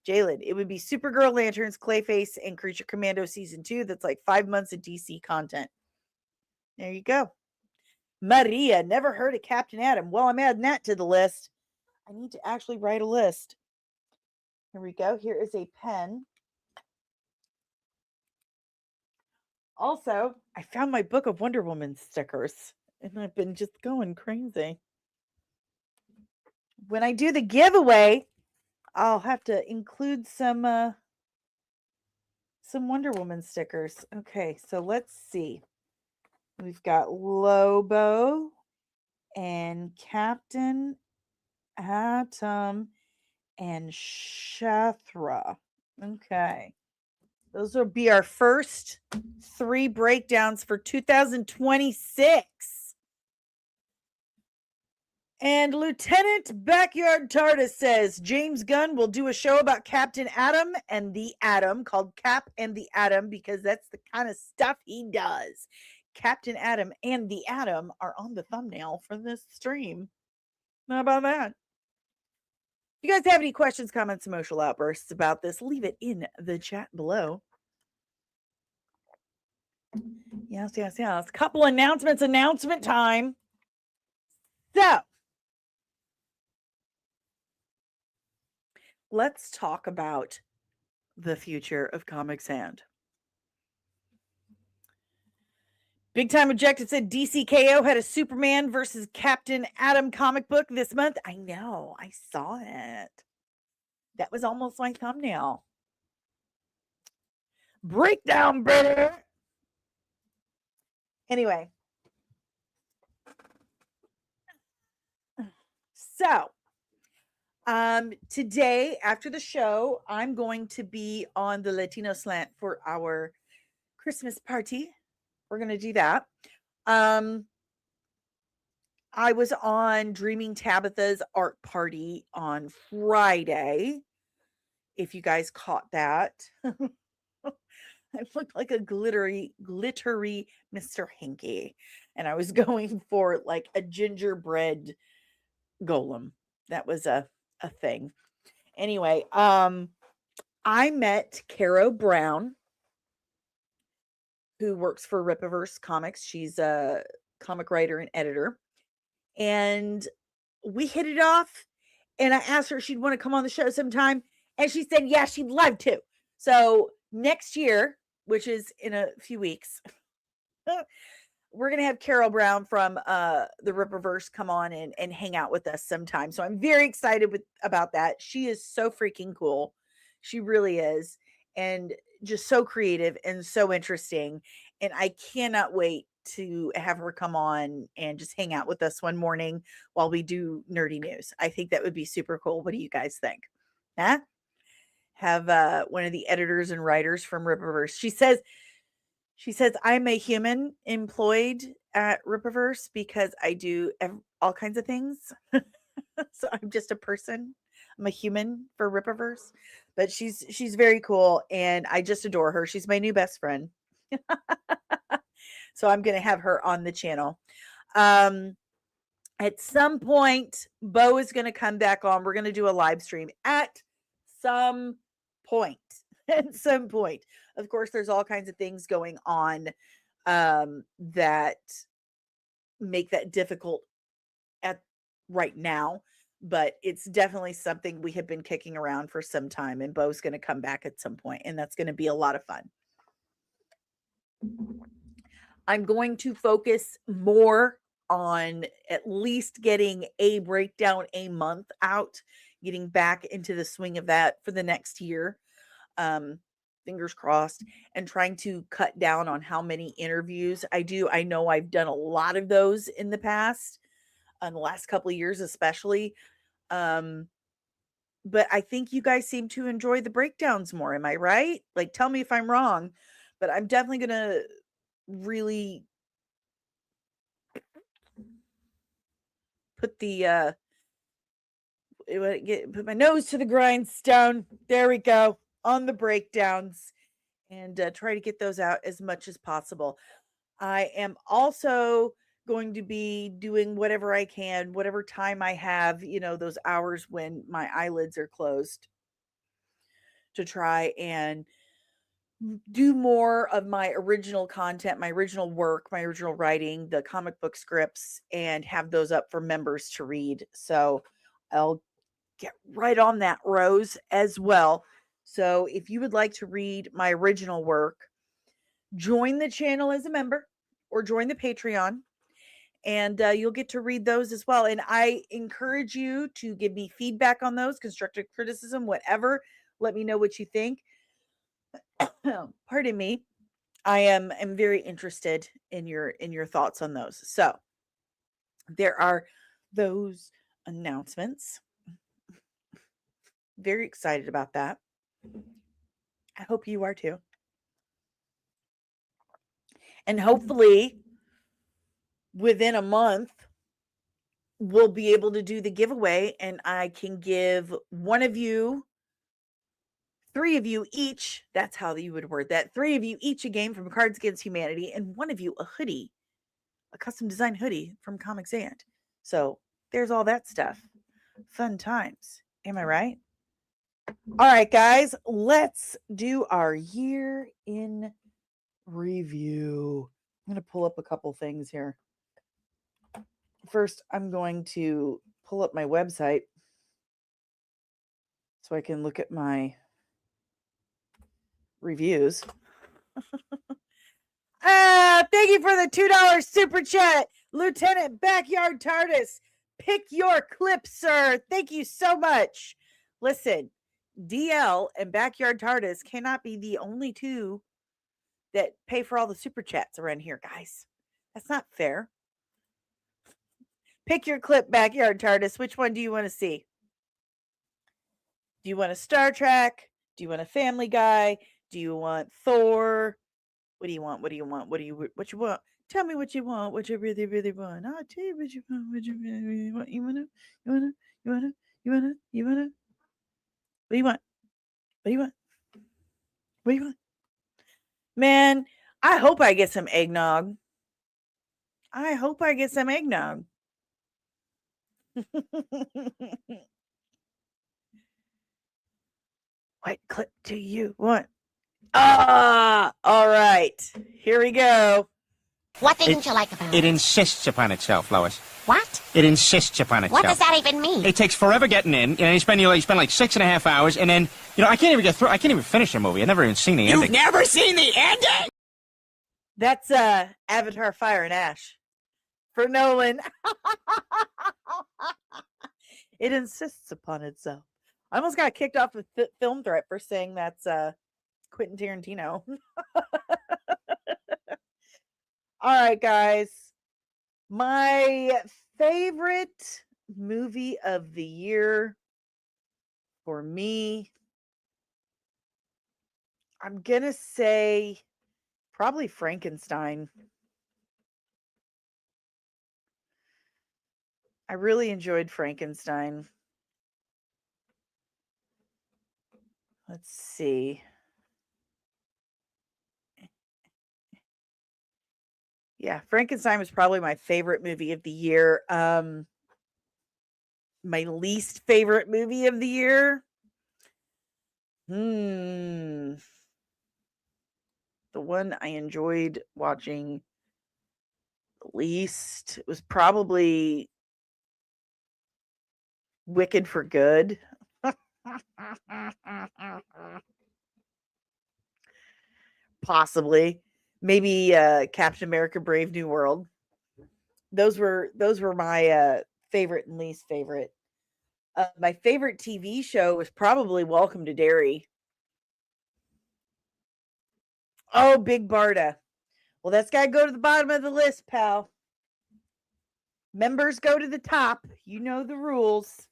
Jalen, it would be Supergirl, Lanterns, Clayface, and Creature Commando season 2. That's like 5 months of DC content. There you go. Maria, never heard of Captain Atom. Well, I'm adding that to the list. I need to actually write a list. Here we go. Here is a pen. Also, I found my book of Wonder Woman stickers, and I've been just going crazy. When I do the giveaway, I'll have to include some Wonder Woman stickers. Okay, so let's see. We've got Lobo and Captain Atom and Shathra. Okay. Those will be our first 3 breakdowns for 2026. And Lieutenant Backyard TARDIS says James Gunn will do a show about Captain Atom and the Atom called Cap and the Atom because that's the kind of stuff he does. Captain Atom and the Atom are on the thumbnail for this stream. How about that? If you guys have any questions, comments, emotional outbursts about this, leave it in the chat below. Yes. Couple announcements. Announcement time. So, let's talk about the future of Comic Sans. Big Time Objective said DCKO had a Superman versus Captain Atom comic book this month. I know. I saw it. That was almost my thumbnail. Breakdown, brother. Anyway. So, today after the show, I'm going to be on the Latino slant for our Christmas party. We're going to do that. I was on Dreaming Tabitha's art party on Friday. If you guys caught that. I looked like a glittery Mr. Hanky. And I was going for like a gingerbread golem. That was a thing. Anyway, I met Caro Brown, who works for Rippaverse Comics. She's a comic writer and editor. And we hit it off. And I asked her if she'd want to come on the show sometime. And she said, yeah, she'd love to. So next year, which is in a few weeks, we're going to have Caro Brown from the Rippaverse come on and hang out with us sometime. So I'm very excited about that. She is so freaking cool. She really is. And just so creative and so interesting. And I cannot wait to have her come on and just hang out with us one morning while we do nerdy news. I think that would be super cool. What do you guys think? Huh? Have one of the editors and writers from Rippaverse. She says, I'm a human employed at Rippaverse because I do all kinds of things. So I'm just a person. I'm a human for Rippaverse, but she's very cool and I just adore her. She's my new best friend. So I'm going to have her on the channel. At some point, Bo is going to come back on. We're going to do a live stream at some point. At some point. Of course, there's all kinds of things going on that make that difficult at right now. But it's definitely something we have been kicking around for some time. And Bo's going to come back at some point, and that's going to be a lot of fun. I'm going to focus more on at least getting a breakdown a month out, getting back into the swing of that for the next year. Fingers crossed, and trying to cut down on how many interviews I do. I know I've done a lot of those in the past, in the last couple of years, especially. But I think you guys seem to enjoy the breakdowns more. Am I right? Like, tell me if I'm wrong, but I'm definitely going to really put put my nose to the grindstone. There we go, on the breakdowns, and try to get those out as much as possible. I am also going to be doing whatever I can, whatever time I have, those hours when my eyelids are closed, to try and do more of my original content, my original work, my original writing, the comic book scripts, and have those up for members to read. So I'll get right on that, Rose, as well. So if you would like to read my original work, join the channel as a member or join the Patreon, and you'll get to read those as well. And I encourage you to give me feedback on those, constructive criticism, whatever. Let me know what you think. Pardon me. I am very interested in your thoughts on those. So there are those announcements. Very excited about that. I hope you are too. And hopefully within a month, we'll be able to do the giveaway, and I can give one of you, 3 of you each, that's how you would word that, 3 of you each a game from Cards Against Humanity, and 1 of you a hoodie, a custom design hoodie from Comics And. So there's all that stuff. Fun times. Am I right? All right, guys, let's do our year in review. I'm going to pull up a couple things here. First, I'm going to pull up my website so I can look at my reviews. Thank you for the $2 super chat, Lieutenant Backyard TARDIS. Pick your clip, sir. Thank you so much. Listen, DL and Backyard TARDIS cannot be the only 2 that pay for all the super chats around here, guys. That's not fair. Pick your clip, Backyard TARDIS. Which one do you want to see? Do you want a Star Trek? Do you want a Family Guy? Do you want Thor? What do you want? What do you want? What you want? Tell me what you want. What you really, really want. I'll tell you what you want. What you really want. You wanna? What do you want? What do you want? What do you want? Man, I hope I get some eggnog. What clip do you want? All right. Here we go. What didn't you like about it? It insists upon itself, Lois. What? It insists upon itself. What does that even mean? It takes forever getting in, and you spend like 6.5 hours, and then, I can't even get through. I can't even finish a movie. I've never even seen the ending. You've never seen the ending? That's Avatar Fire and Ash for Nolan. It insists upon itself. I almost got kicked off with Film Threat for saying that's Quentin Tarantino. All right, guys. My favorite movie of the year for me, I'm going to say probably Frankenstein. I really enjoyed Frankenstein. Let's see. Yeah, Frankenstein was probably my favorite movie of the year. My least favorite movie of the year. The one I enjoyed watching the least was probably Wicked for Good. Possibly. Maybe Captain America Brave New World. Those were my favorite and least favorite. My favorite TV show was probably Welcome to Derry. Oh, Big Barda. Well, that's got to go to the bottom of the list, pal. Members go to the top. You know the rules.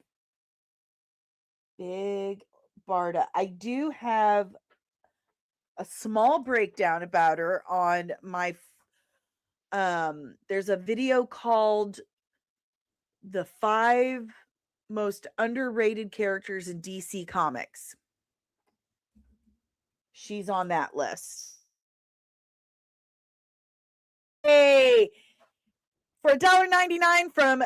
Big Barda. I do have a small breakdown about her on my there's a video called The 5 Most Underrated Characters in DC Comics. She's on that list. Hey, for $1.99 from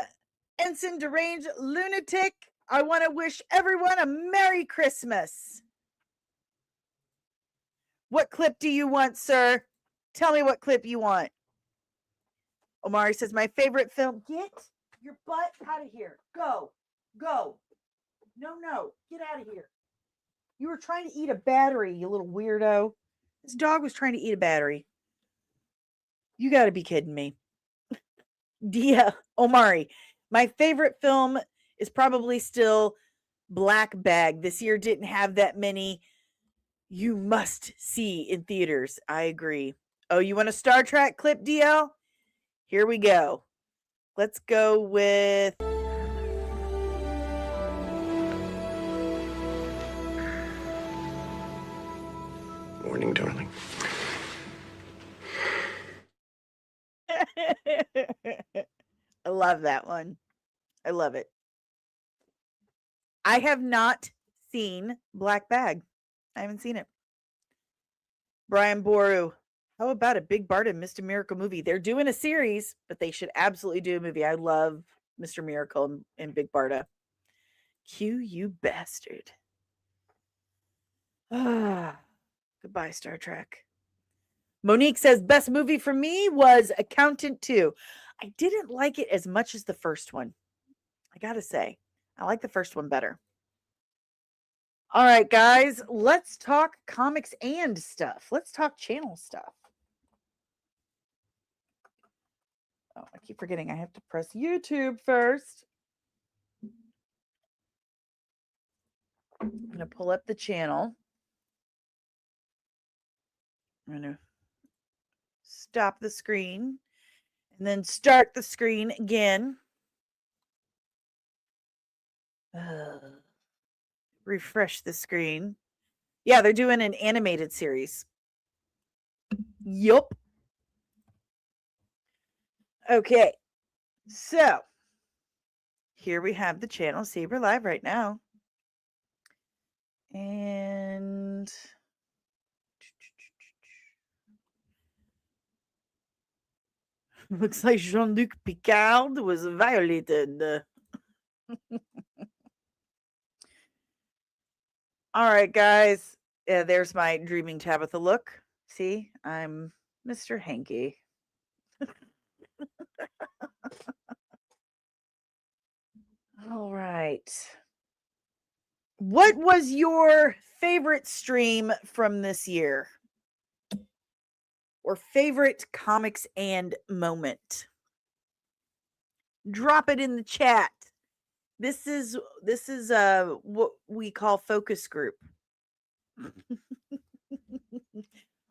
Ensign Deranged Lunatic, I want to wish everyone a Merry Christmas. What clip do you want, sir? Tell me what clip you want. Omari says, my favorite film. Get your butt out of here. Go. Go. No. Get out of here. You were trying to eat a battery, you little weirdo. This dog was trying to eat a battery. You got to be kidding me. Dia Omari, my favorite film is probably still Black Bag. This year didn't have that many you must see in theaters. I agree. Oh, you want a Star Trek clip, DL? Here we go. Let's go with... Morning, darling. I love that one. I love it. I have not seen Black Bag. I haven't seen it. Brian Boru, how about a Big Barda Mr. Miracle movie? They're doing a series, but they should absolutely do a movie. I love Mr. Miracle and Big Barda. Q, you bastard. Goodbye, Star Trek. Monique says, best movie for me was Accountant 2. I didn't like it as much as the first one. I gotta say, I like the first one better. All right, guys, let's talk comics and stuff. Let's talk channel stuff. Oh, I keep forgetting I have to press YouTube first. I'm going to pull up the channel. I'm going to stop the screen and then start the screen again. Refresh the screen. Yeah, they're doing an animated series. Yup. Okay. So, here we have the channel. See, we're live right now. And looks like Jean-Luc Picard was violated. All right, guys. Yeah, there's my Dreaming Tabitha look. See, I'm Mr. Hanky. All right. What was your favorite stream from this year? Or favorite comics and moment? Drop it in the chat. This is what we call focus group.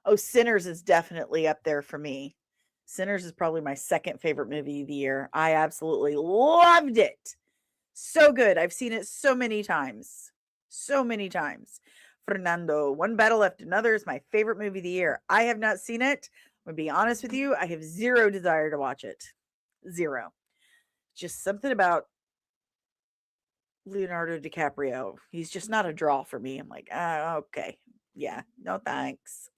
Oh, Sinners is definitely up there for me. Sinners is probably my second favorite movie of the year. I absolutely loved it. So good. I've seen it so many times. So many times. Fernando, One Battle Left Another is my favorite movie of the year. I have not seen it. I'm going to be honest with you. I have zero desire to watch it. Zero. Just something about Leonardo DiCaprio. He's just not a draw for me. I'm like, okay. Yeah, no thanks.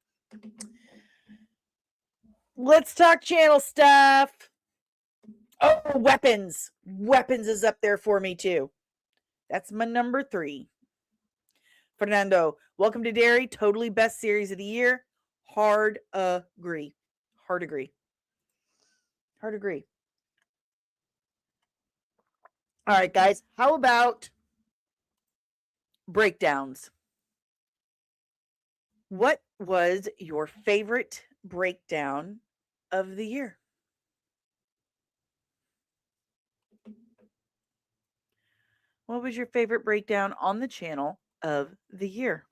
Let's talk channel stuff. Oh, Weapons. Weapons is up there for me too. That's my number 3. Fernando, Welcome to Derry. Totally best series of the year. Hard agree. Hard agree. Hard agree. All right, guys. How about breakdowns? What was your favorite breakdown of the year? What was your favorite breakdown on the channel of the year?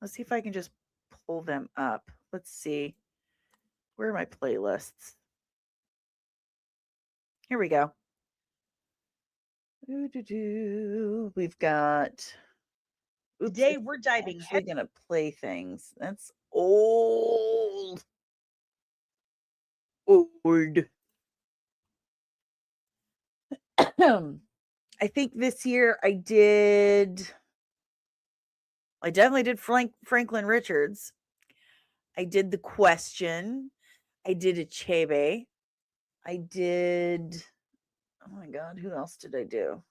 Let's see if I can just pull them up. Let's see. Where are my playlists? Here we go. We've got. Today we're diving Actually gonna play things. That's old. Old. I think this year I definitely did Franklin Richards. I did The Question. I did Achebe. I did, oh my God, who else did I do?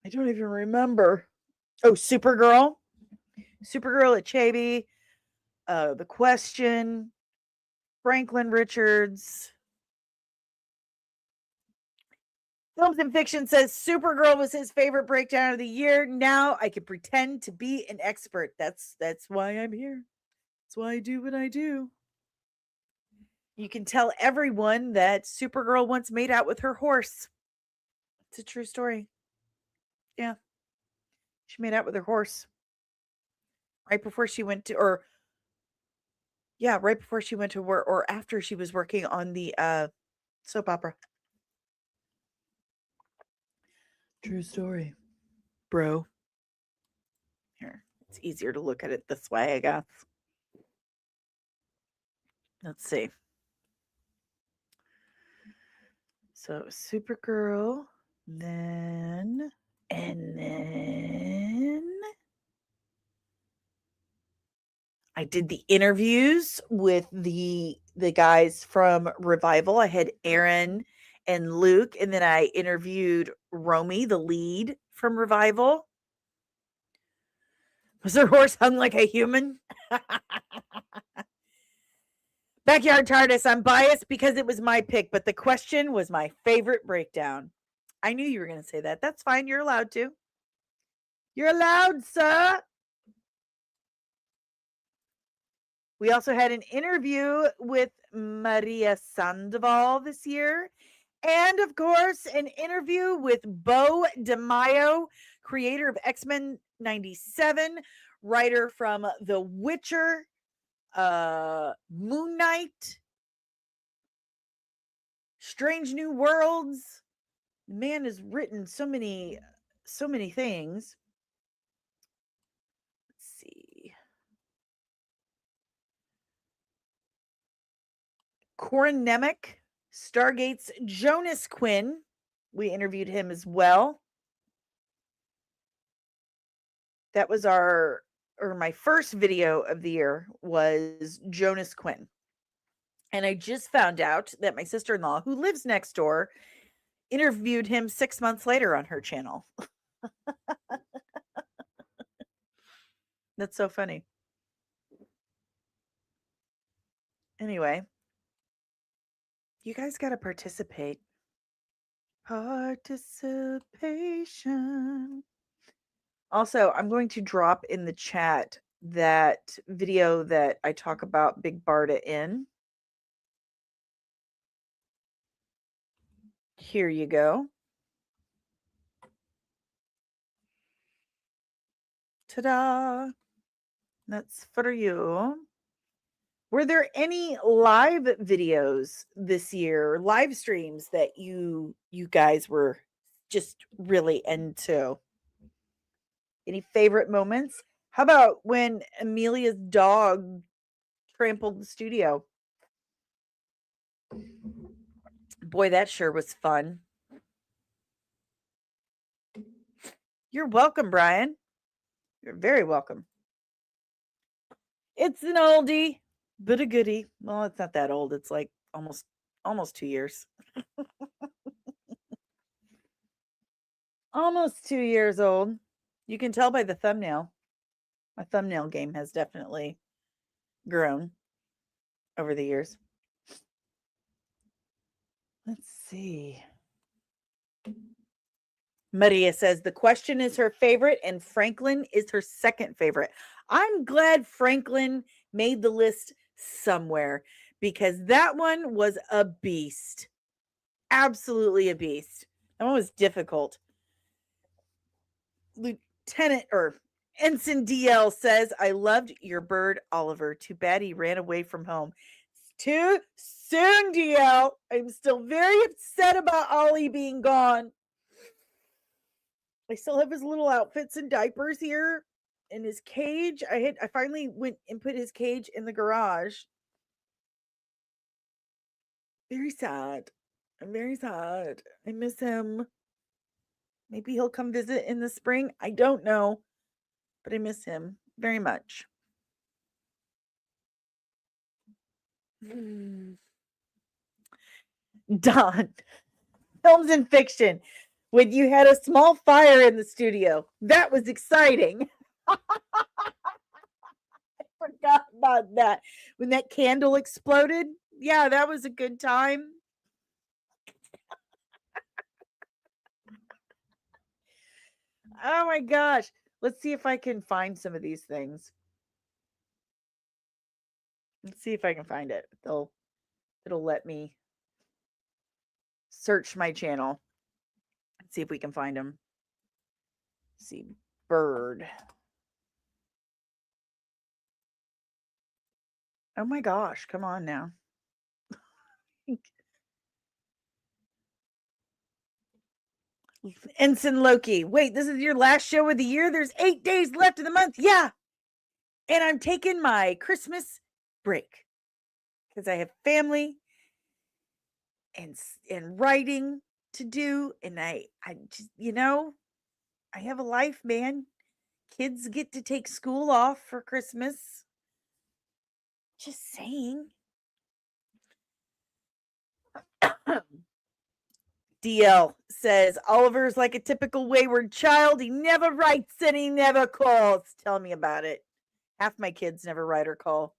I don't even remember. Oh, Supergirl. Supergirl, Achebe. The Question. Franklin Richards. Films and Fiction says Supergirl was his favorite breakdown of the year. Now I can pretend to be an expert. That's why I'm here. That's why I do what I do. You can tell everyone that Supergirl once made out with her horse. It's a true story. Yeah. She made out with her horse. Right before she went to, right before she went to work, or after she was working on the soap opera. True story, bro. Here, it's easier to look at it this way, I guess. Let's see. So Supergirl, and then I did the interviews with the guys from Revival. I had Aaron and Luke, and then I interviewed Romy, the lead from Revival. Was her horse hung like a human? Backyard TARDIS, I'm biased because it was my pick, but The Question was my favorite breakdown. I knew you were going to say that. That's fine. You're allowed to. You're allowed, sir. We also had an interview with Maria Sandoval this year. And, of course, an interview with Bo DeMaio, creator of X-Men 97, writer from The Witcher, Moon Knight, Strange New Worlds. The man has written so many things. Let's see. Corin Nemec, Stargate's Jonas Quinn. We interviewed him as well. That was my first video of the year was Jonas Quinn. And I just found out that my sister-in-law, who lives next door, interviewed him 6 months later on her channel. That's so funny. Anyway, you guys got to participate. Participation. Also, I'm going to drop in the chat that video that I talk about Big Barda in. Here you go. Ta-da! That's for you. Were there any live videos this year, live streams that you guys were just really into? Any favorite moments? How about when Amelia's dog trampled the studio? Boy, that sure was fun. You're welcome, Brian. You're very welcome. It's an oldie, but a goodie. Well, it's not that old. It's like almost 2 years. Almost 2 years old. You can tell by the thumbnail. My thumbnail game has definitely grown over the years. Let's see. Maria says the question is her favorite and Franklin is her second favorite. I'm glad Franklin made the list somewhere because that one was a beast. Absolutely a beast. That one was difficult. Lieutenant or Ensign DL says, I loved your bird, Oliver. Too bad he ran away from home. It's too soon, DL. I'm still very upset about Ollie being gone. I still have his little outfits and diapers here in his cage. I finally went and put his cage in the garage. Very sad. I'm very sad. I miss him. Maybe he'll come visit in the spring. I don't know. But I miss him very much. Don, films and fiction. When you had a small fire in the studio, that was exciting. I forgot about that. When that candle exploded, yeah, that was a good time. Oh my gosh. Let's see if I can find some of these things. Let's see if I can find it. It'll let me search my channel. Let's see if we can find them. Let's see, bird. Oh my gosh, come on now. Ensign Loki. Wait, this is your last show of the year? There's 8 days left of the month. Yeah. And I'm taking my Christmas break because I have family and writing to do. And I just, I have a life, man. Kids get to take school off for Christmas. Just saying. DL says Oliver's like a typical wayward child. He never writes and he never calls. Tell me about it. Half my kids never write or call.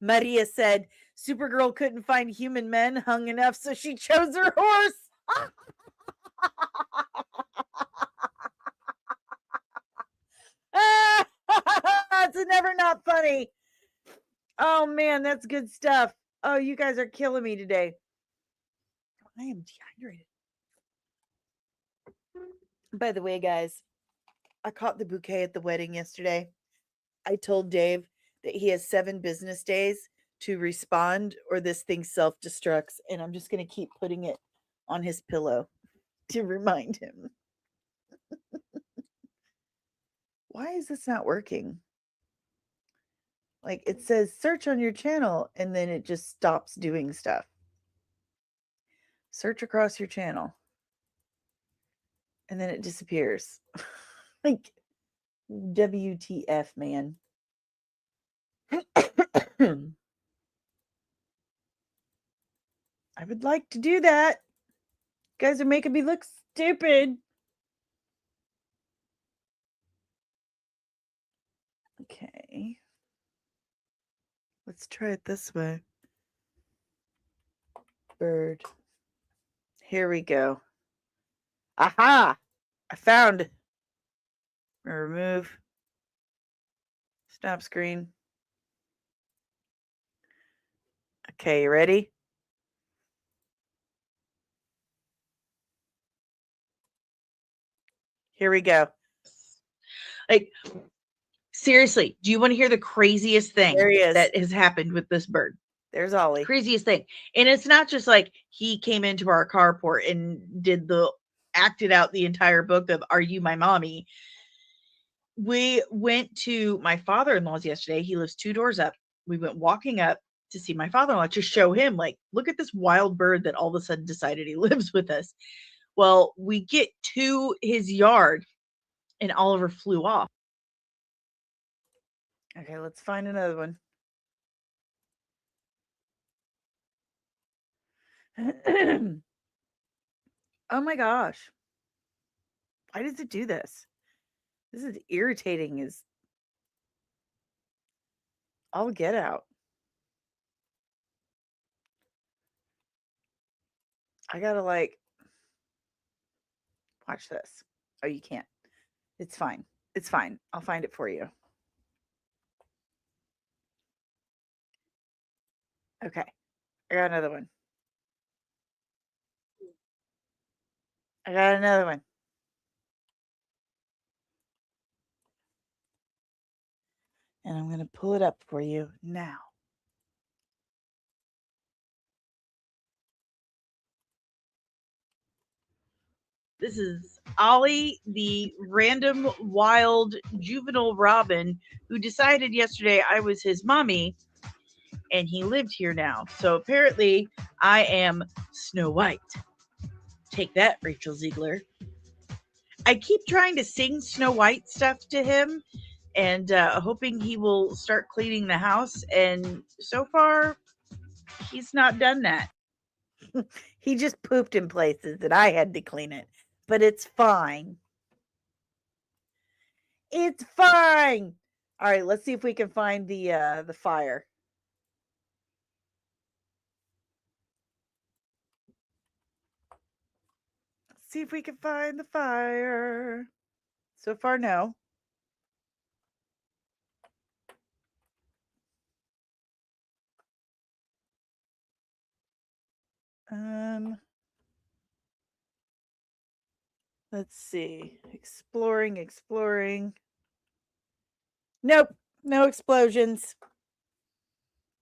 Maria said Supergirl couldn't find human men hung enough, so she chose her horse. That's never not funny. Oh man, that's good stuff. Oh, you guys are killing me today. I am dehydrated. By the way, guys, I caught the bouquet at the wedding yesterday. I told Dave that he has 7 business days to respond or this thing self-destructs, and I'm just going to keep putting it on his pillow to remind him. Why is this not working? Like it says search on your channel and then it just stops doing stuff. Search across your channel. And then it disappears. Like WTF, man. I would like to do that. You guys are making me look stupid. Okay. Let's try it this way. Bird. Here we go. Aha! I found it. Remove. Stop screen. Okay, you ready? Here we go. Like, Seriously, do you want to hear the craziest thing There he is. that has happened with this bird? There's Ollie. Craziest thing. And it's not just like he came into our carport and acted out the entire book of Are You My Mommy? We went to my father-in-law's yesterday. He lives 2 doors up. We went walking up to see my father-in-law to show him, like, look at this wild bird that all of a sudden decided he lives with us. Well, we get to his yard and Oliver flew off. Okay, let's find another one. Oh my gosh. Why does it do this? This is irritating as all get out. I gotta like watch this. Oh, you can't. It's fine. It's fine. I'll find it for you. Okay. I got another one. I got another one. And I'm going to pull it up for you now. This is Ollie, the random wild juvenile robin who decided yesterday I was his mommy and he lived here now. So apparently I am Snow White. Take that, Rachel Ziegler. I keep trying to sing Snow White stuff to him and hoping he will start cleaning the house. And so far, he's not done that. He just pooped in places that I had to clean it. But it's fine. It's fine. All right, let's see if we can find the fire. Let's see if we can find the fire. So far, no. Let's see. Exploring. Nope. No explosions.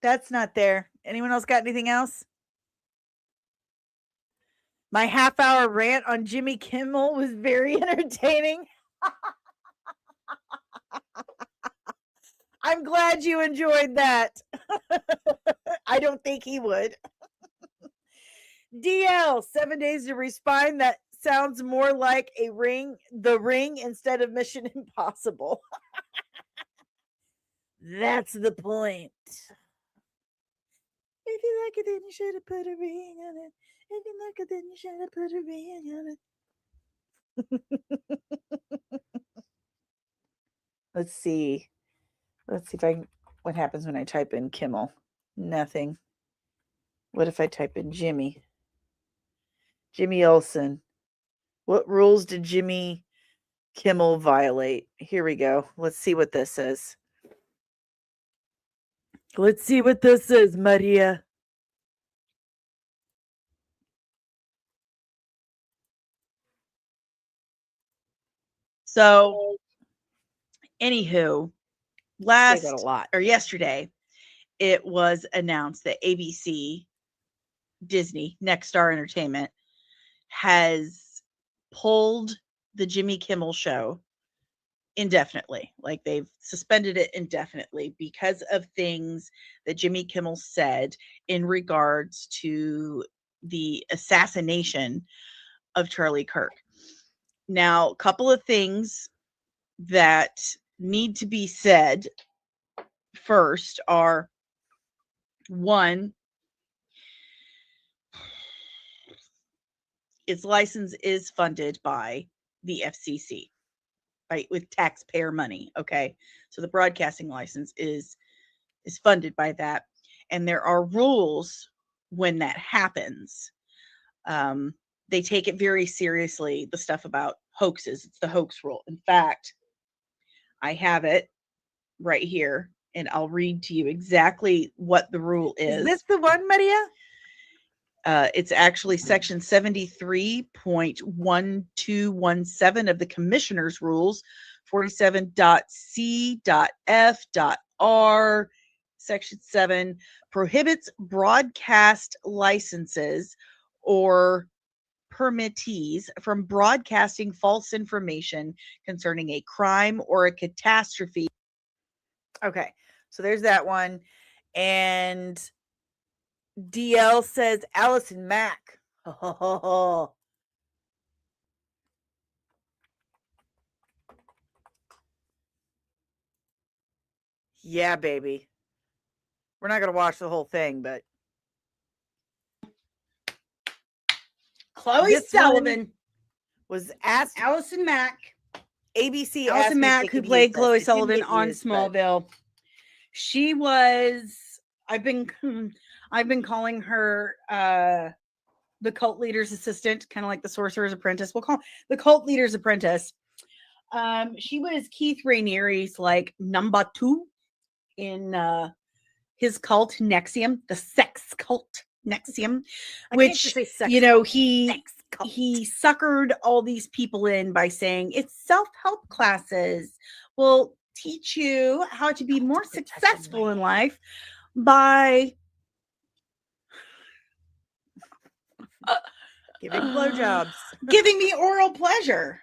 That's not there. Anyone else got anything else? My half-hour rant on Jimmy Kimmel was very entertaining. I'm glad you enjoyed that. I don't think he would. DL, 7 days to respine. That sounds more like The Ring instead of Mission Impossible. That's the point. If you like it, then you should have put a ring on it. If you like it, then you should have put a ring on it. Let's see. Let's see what happens when I type in Kimmel. Nothing. What if I type in Jimmy? Jimmy Olsen. What rules did Jimmy Kimmel violate? Here we go. Let's see what this says. Let's see what this says, Maria. So, anywho, yesterday, it was announced that ABC, Disney, Next Star Entertainment, has pulled the Jimmy Kimmel show indefinitely. Like, they've suspended it indefinitely because of things that Jimmy Kimmel said in regards to the assassination of Charlie Kirk. Now, a couple of things that need to be said first are, one, its license is funded by the FCC, right, with taxpayer money. Okay, so the broadcasting license is funded by that, and there are rules when that happens. They take it very seriously, the stuff about hoaxes. It's the hoax rule. In fact, I have it right here, and I'll read to you exactly what the rule is. Is this the one, Maria? It's actually section 73.1217 of the commissioner's rules 47.c.f.r. Section 7 prohibits broadcast licenses or permittees from broadcasting false information concerning a crime or a catastrophe. Okay, so there's that one. And DL says Allison Mack. Yeah, baby. We're not going to watch the whole thing, but Chloe this one Sullivan, was asked. Allison Mack, ABC asked Allison me if Mack, they who could played use this. Chloe It didn't Sullivan get on used, but- Smallville. She was. I've been calling her the cult leader's assistant, kind of like the sorcerer's apprentice. We'll call the cult leader's apprentice. She was Keith Raniere's like number 2 in his cult Nexium, the sex cult Nexium, which you know he suckered all these people in by saying it's self-help classes will teach you how to be more successful in life by giving blowjobs, giving me oral pleasure.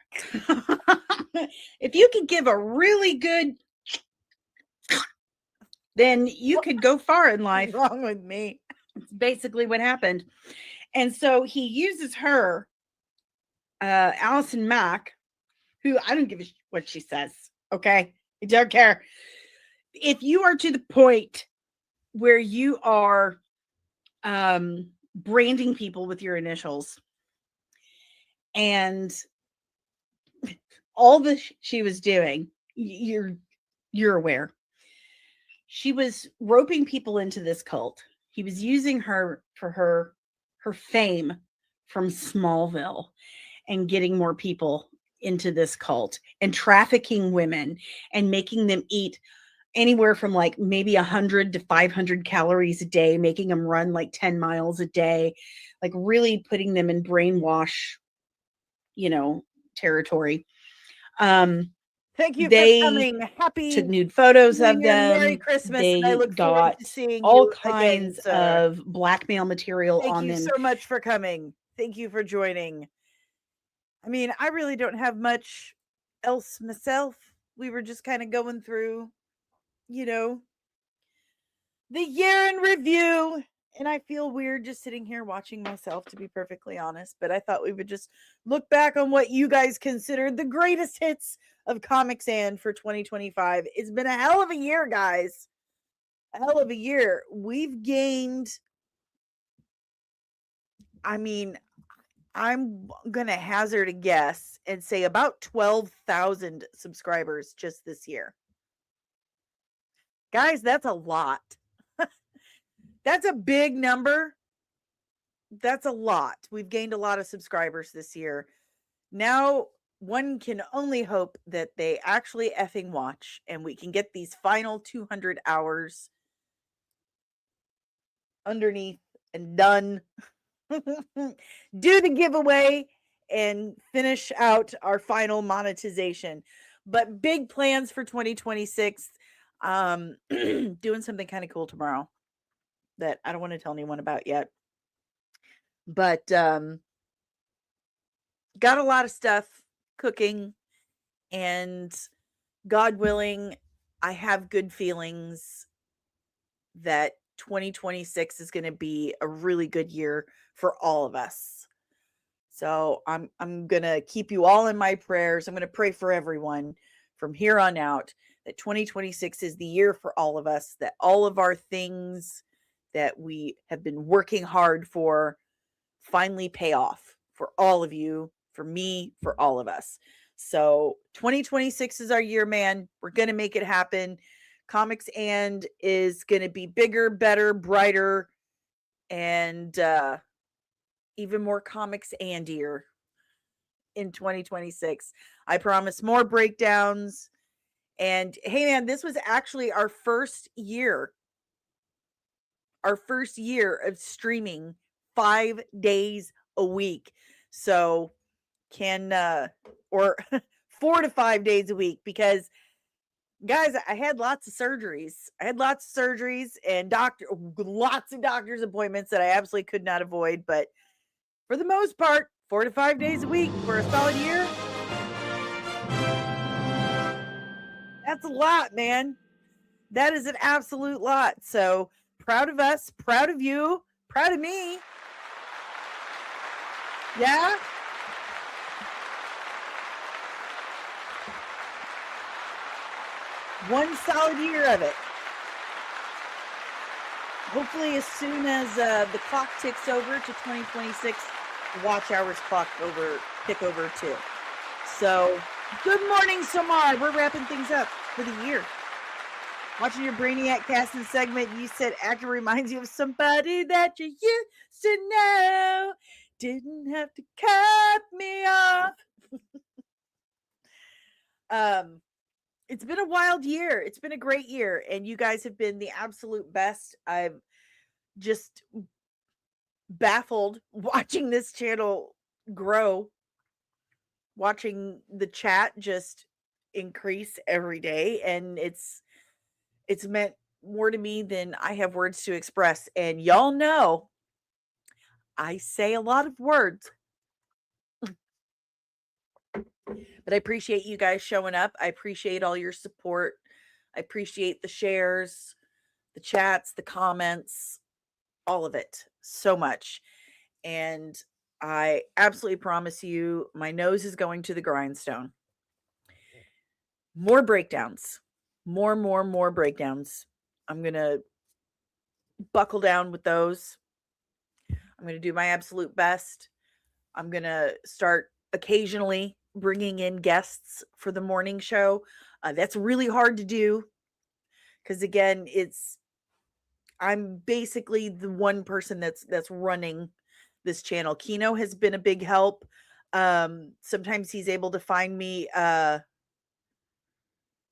If you could give a really good, then you could go far in life. What's wrong with me? It's basically what happened. And so he uses her, Allison Mack, who I don't give a what she says. Okay. I don't care. If you are to the point where you are branding people with your initials and all the she was doing, you're aware. She was roping people into this cult. He was using her for her fame from Smallville and getting more people into this cult and trafficking women and making them eat anywhere from like maybe 100 to 500 calories a day, making them run like 10 miles a day, like really putting them in brainwash, territory. Thank you They for coming. Happy took nude photos New of Year, them. Merry Christmas. They and I look forward got to seeing all you kinds again, sir. of blackmail material Thank on you them. so much for coming. Thank you for joining. I mean, I really don't have much else myself. We were just kind of going through, the year in review. And I feel weird just sitting here watching myself, to be perfectly honest. But I thought we would just look back on what you guys considered the greatest hits of Comics and for 2025. It's been a hell of a year, guys. A hell of a year. We've gained, I mean, I'm going to hazard a guess and say about 12,000 subscribers just this year. Guys, that's a lot. That's a big number. That's a lot. We've gained a lot of subscribers this year. Now, one can only hope that they actually effing watch and we can get these final 200 hours underneath and done. Do the giveaway and finish out our final monetization. But big plans for 2026. Doing something kind of cool tomorrow that I don't want to tell anyone about yet. But got a lot of stuff cooking, and God willing, I have good feelings that 2026 is going to be a really good year for all of us. So I'm going to keep you all in my prayers. I'm going to pray for everyone from here on out that 2026 is the year for all of us, that all of our things that we have been working hard for finally pay off for all of you, for me, for all of us. So 2026 is our year, man. We're going to make it happen. Comics and is going to be bigger, better, brighter, and even more comics andier in 2026. I promise more breakdowns. And hey, man, this was actually our first year of streaming 5 days a week. So can or 4 to 5 days a week, because guys, I had lots of surgeries. And lots of doctor's appointments that I absolutely could not avoid. But for the most part, 4 to 5 days a week for a solid year. That's a lot, man. That is an absolute lot. So proud of us, proud of you, proud of me. Yeah. One solid year of it. Hopefully, as soon as the clock ticks over to 2026, the watch hours tick over too. So, good morning, Samar. We're wrapping things up for the year. Watching your Brainiac casting segment, you said actor reminds you of somebody that you used to know. Didn't have to cut me off. It's been a wild year. It's been a great year, and you guys have been the absolute best. I'm just baffled watching this channel grow, watching the chat just increase every day, and it's meant more to me than I have words to express. And y'all know I say a lot of words. But I appreciate you guys showing up. I appreciate all your support. I appreciate the shares, the chats, the comments, all of it so much. And I absolutely promise you, my nose is going to the grindstone. More breakdowns, more breakdowns. I'm going to buckle down with those. I'm going to do my absolute best. I'm going to start occasionally bringing in guests for the morning show. That's really hard to do because, again, I'm basically the one person that's running this channel. Kino has been a big help. Sometimes he's able to find me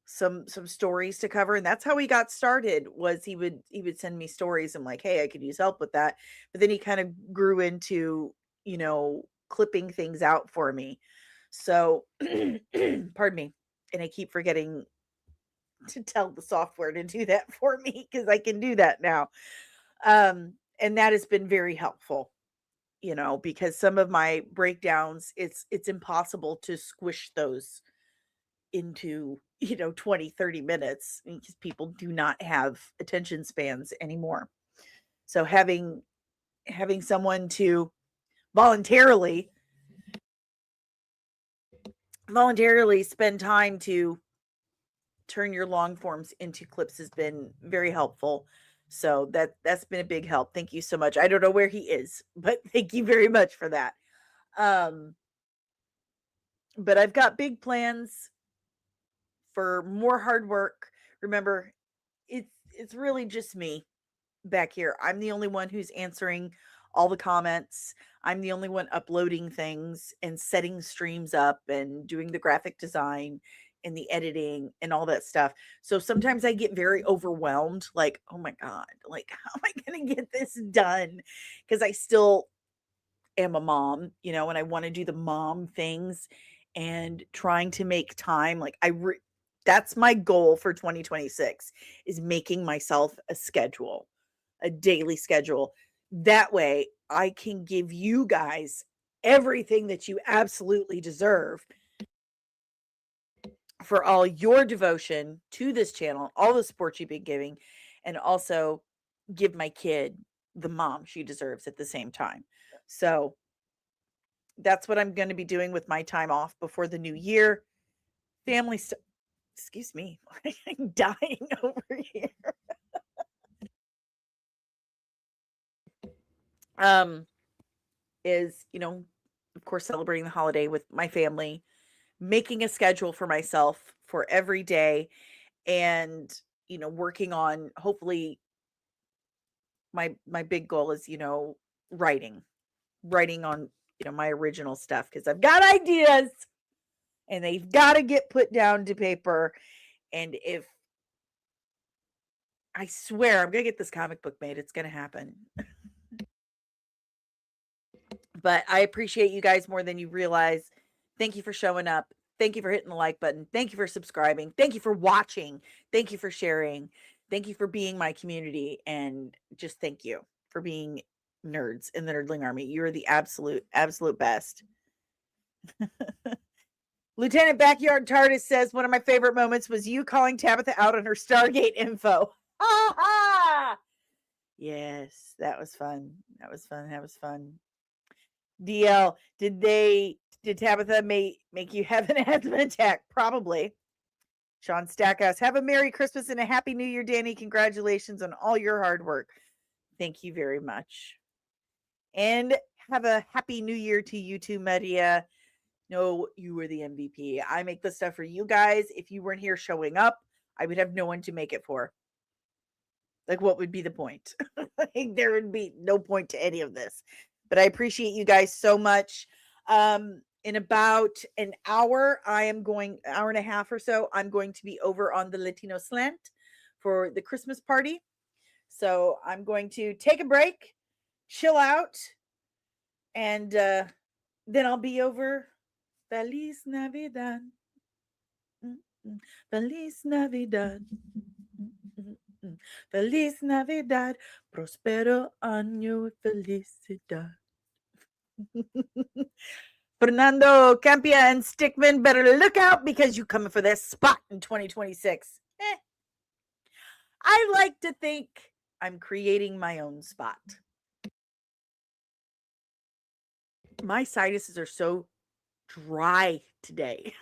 some stories to cover, and that's how he got started. Was he would send me stories. I'm like, hey, I could use help with that. But then he kind of grew into, clipping things out for me. So, pardon me. And I keep forgetting to tell the software to do that for me because I can do that now. And that has been very helpful, because some of my breakdowns, it's impossible to squish those into, 20, 30 minutes because people do not have attention spans anymore. So having someone to voluntarily spend time to turn your long forms into clips has been very helpful. So that's been a big help. Thank you so much. I don't know where he is, but thank you very much for that. But I've got big plans for more hard work. Remember, it's really just me back here. I'm the only one who's answering all the comments. I'm the only one uploading things and setting streams up and doing the graphic design and the editing and all that stuff. So sometimes I get very overwhelmed, like, oh my God, like, how am I going to get this done? Because I still am a mom, and I want to do the mom things and trying to make time. Like that's my goal for 2026 is making myself a schedule, a daily schedule. That way I can give you guys everything that you absolutely deserve for all your devotion to this channel, all the support you've been giving, and also give my kid the mom she deserves at the same time. So that's what I'm going to be doing with my time off before the new year. Family stuff. Excuse me. I'm dying over here. Is, of course, celebrating the holiday with my family, making a schedule for myself for every day, and, working on, hopefully my big goal is, writing on, my original stuff, because I've got ideas and they've got to get put down to paper. And if I swear I'm going to get this comic book made, it's going to happen. But I appreciate you guys more than you realize. Thank you for showing up. Thank you for hitting the like button. Thank you for subscribing. Thank you for watching. Thank you for sharing. Thank you for being my community. And just thank you for being nerds in the Nerdling Army. You're the absolute best. Lieutenant Backyard TARDIS says, one of my favorite moments was you calling Tabitha out on her Stargate info. Ha ha! Yes, that was fun. That was fun. DL, did Tabitha make you have an asthma attack? Probably. Sean Stackhouse, have a Merry Christmas and a Happy New Year, Danny. Congratulations on all your hard work. Thank you very much. And have a Happy New Year to you too, Maria. No, you were the MVP. I make this stuff for you guys. If you weren't here showing up, I would have no one to make it for. Like, what would be the point? Like, there would be no point to any of this. But I appreciate you guys so much. In about an hour, hour and a half or so, I'm going to be over on the Latino Slant for the Christmas party. So I'm going to take a break, chill out, and then I'll be over. Feliz Navidad. Feliz Navidad. Feliz Navidad. Prospero año felicidad. Fernando Campia and Stickman, better look out because you coming for this spot in 2026. I like to think I'm creating my own spot. My sinuses are so dry today.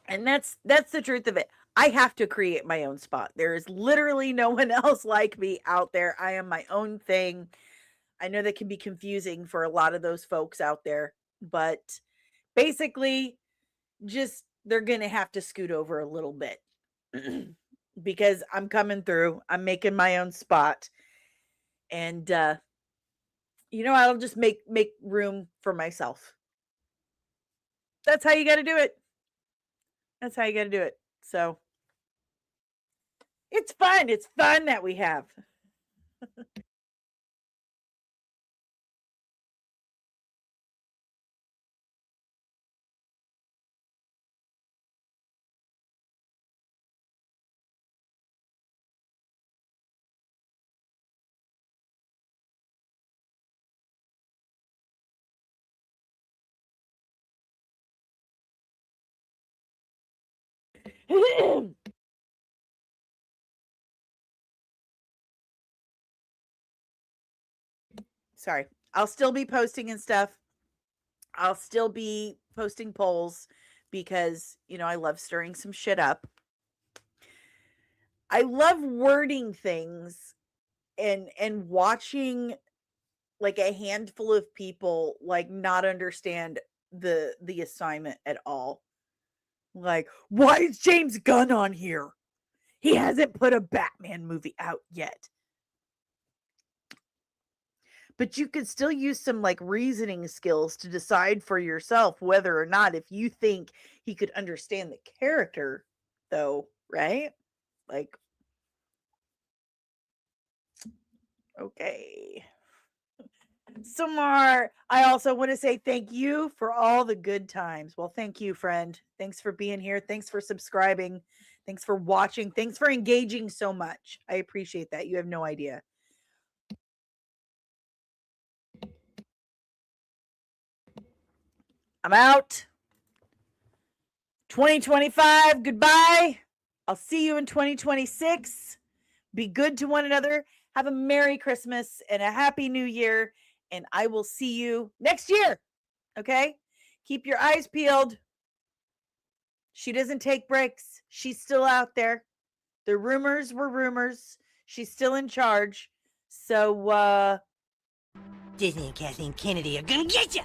And that's the truth of it. I have to create my own spot. There is literally no one else like me out there. I am my own thing. I know that can be confusing for a lot of those folks out there, but basically just they're going to have to scoot over a little bit because I'm coming through. I'm making my own spot. And I'll just make room for myself. That's how you got to do it. That's how you got to do it. So it's fun. It's fun that we have. Sorry. I'll still be posting and stuff. I'll still be posting polls because, I love stirring some shit up. I love wording things and watching like a handful of people like not understand the assignment at all. Like, why is James Gunn on here? He hasn't put a Batman movie out yet. But you could still use some like reasoning skills to decide for yourself whether or not if you think he could understand the character, though, right? Like, okay. Samar, I also want to say thank you for all the good times. Well, thank you, friend. Thanks for being here. Thanks for subscribing. Thanks for watching. Thanks for engaging so much. I appreciate that. You have no idea. I'm out. 2025, goodbye. I'll see you in 2026. Be good to one another. Have a Merry Christmas and a Happy New Year. And I will see you next year. Okay? Keep your eyes peeled. She doesn't take breaks. She's still out there. The rumors were rumors. She's still in charge. So, Disney and Kathleen Kennedy are gonna get you!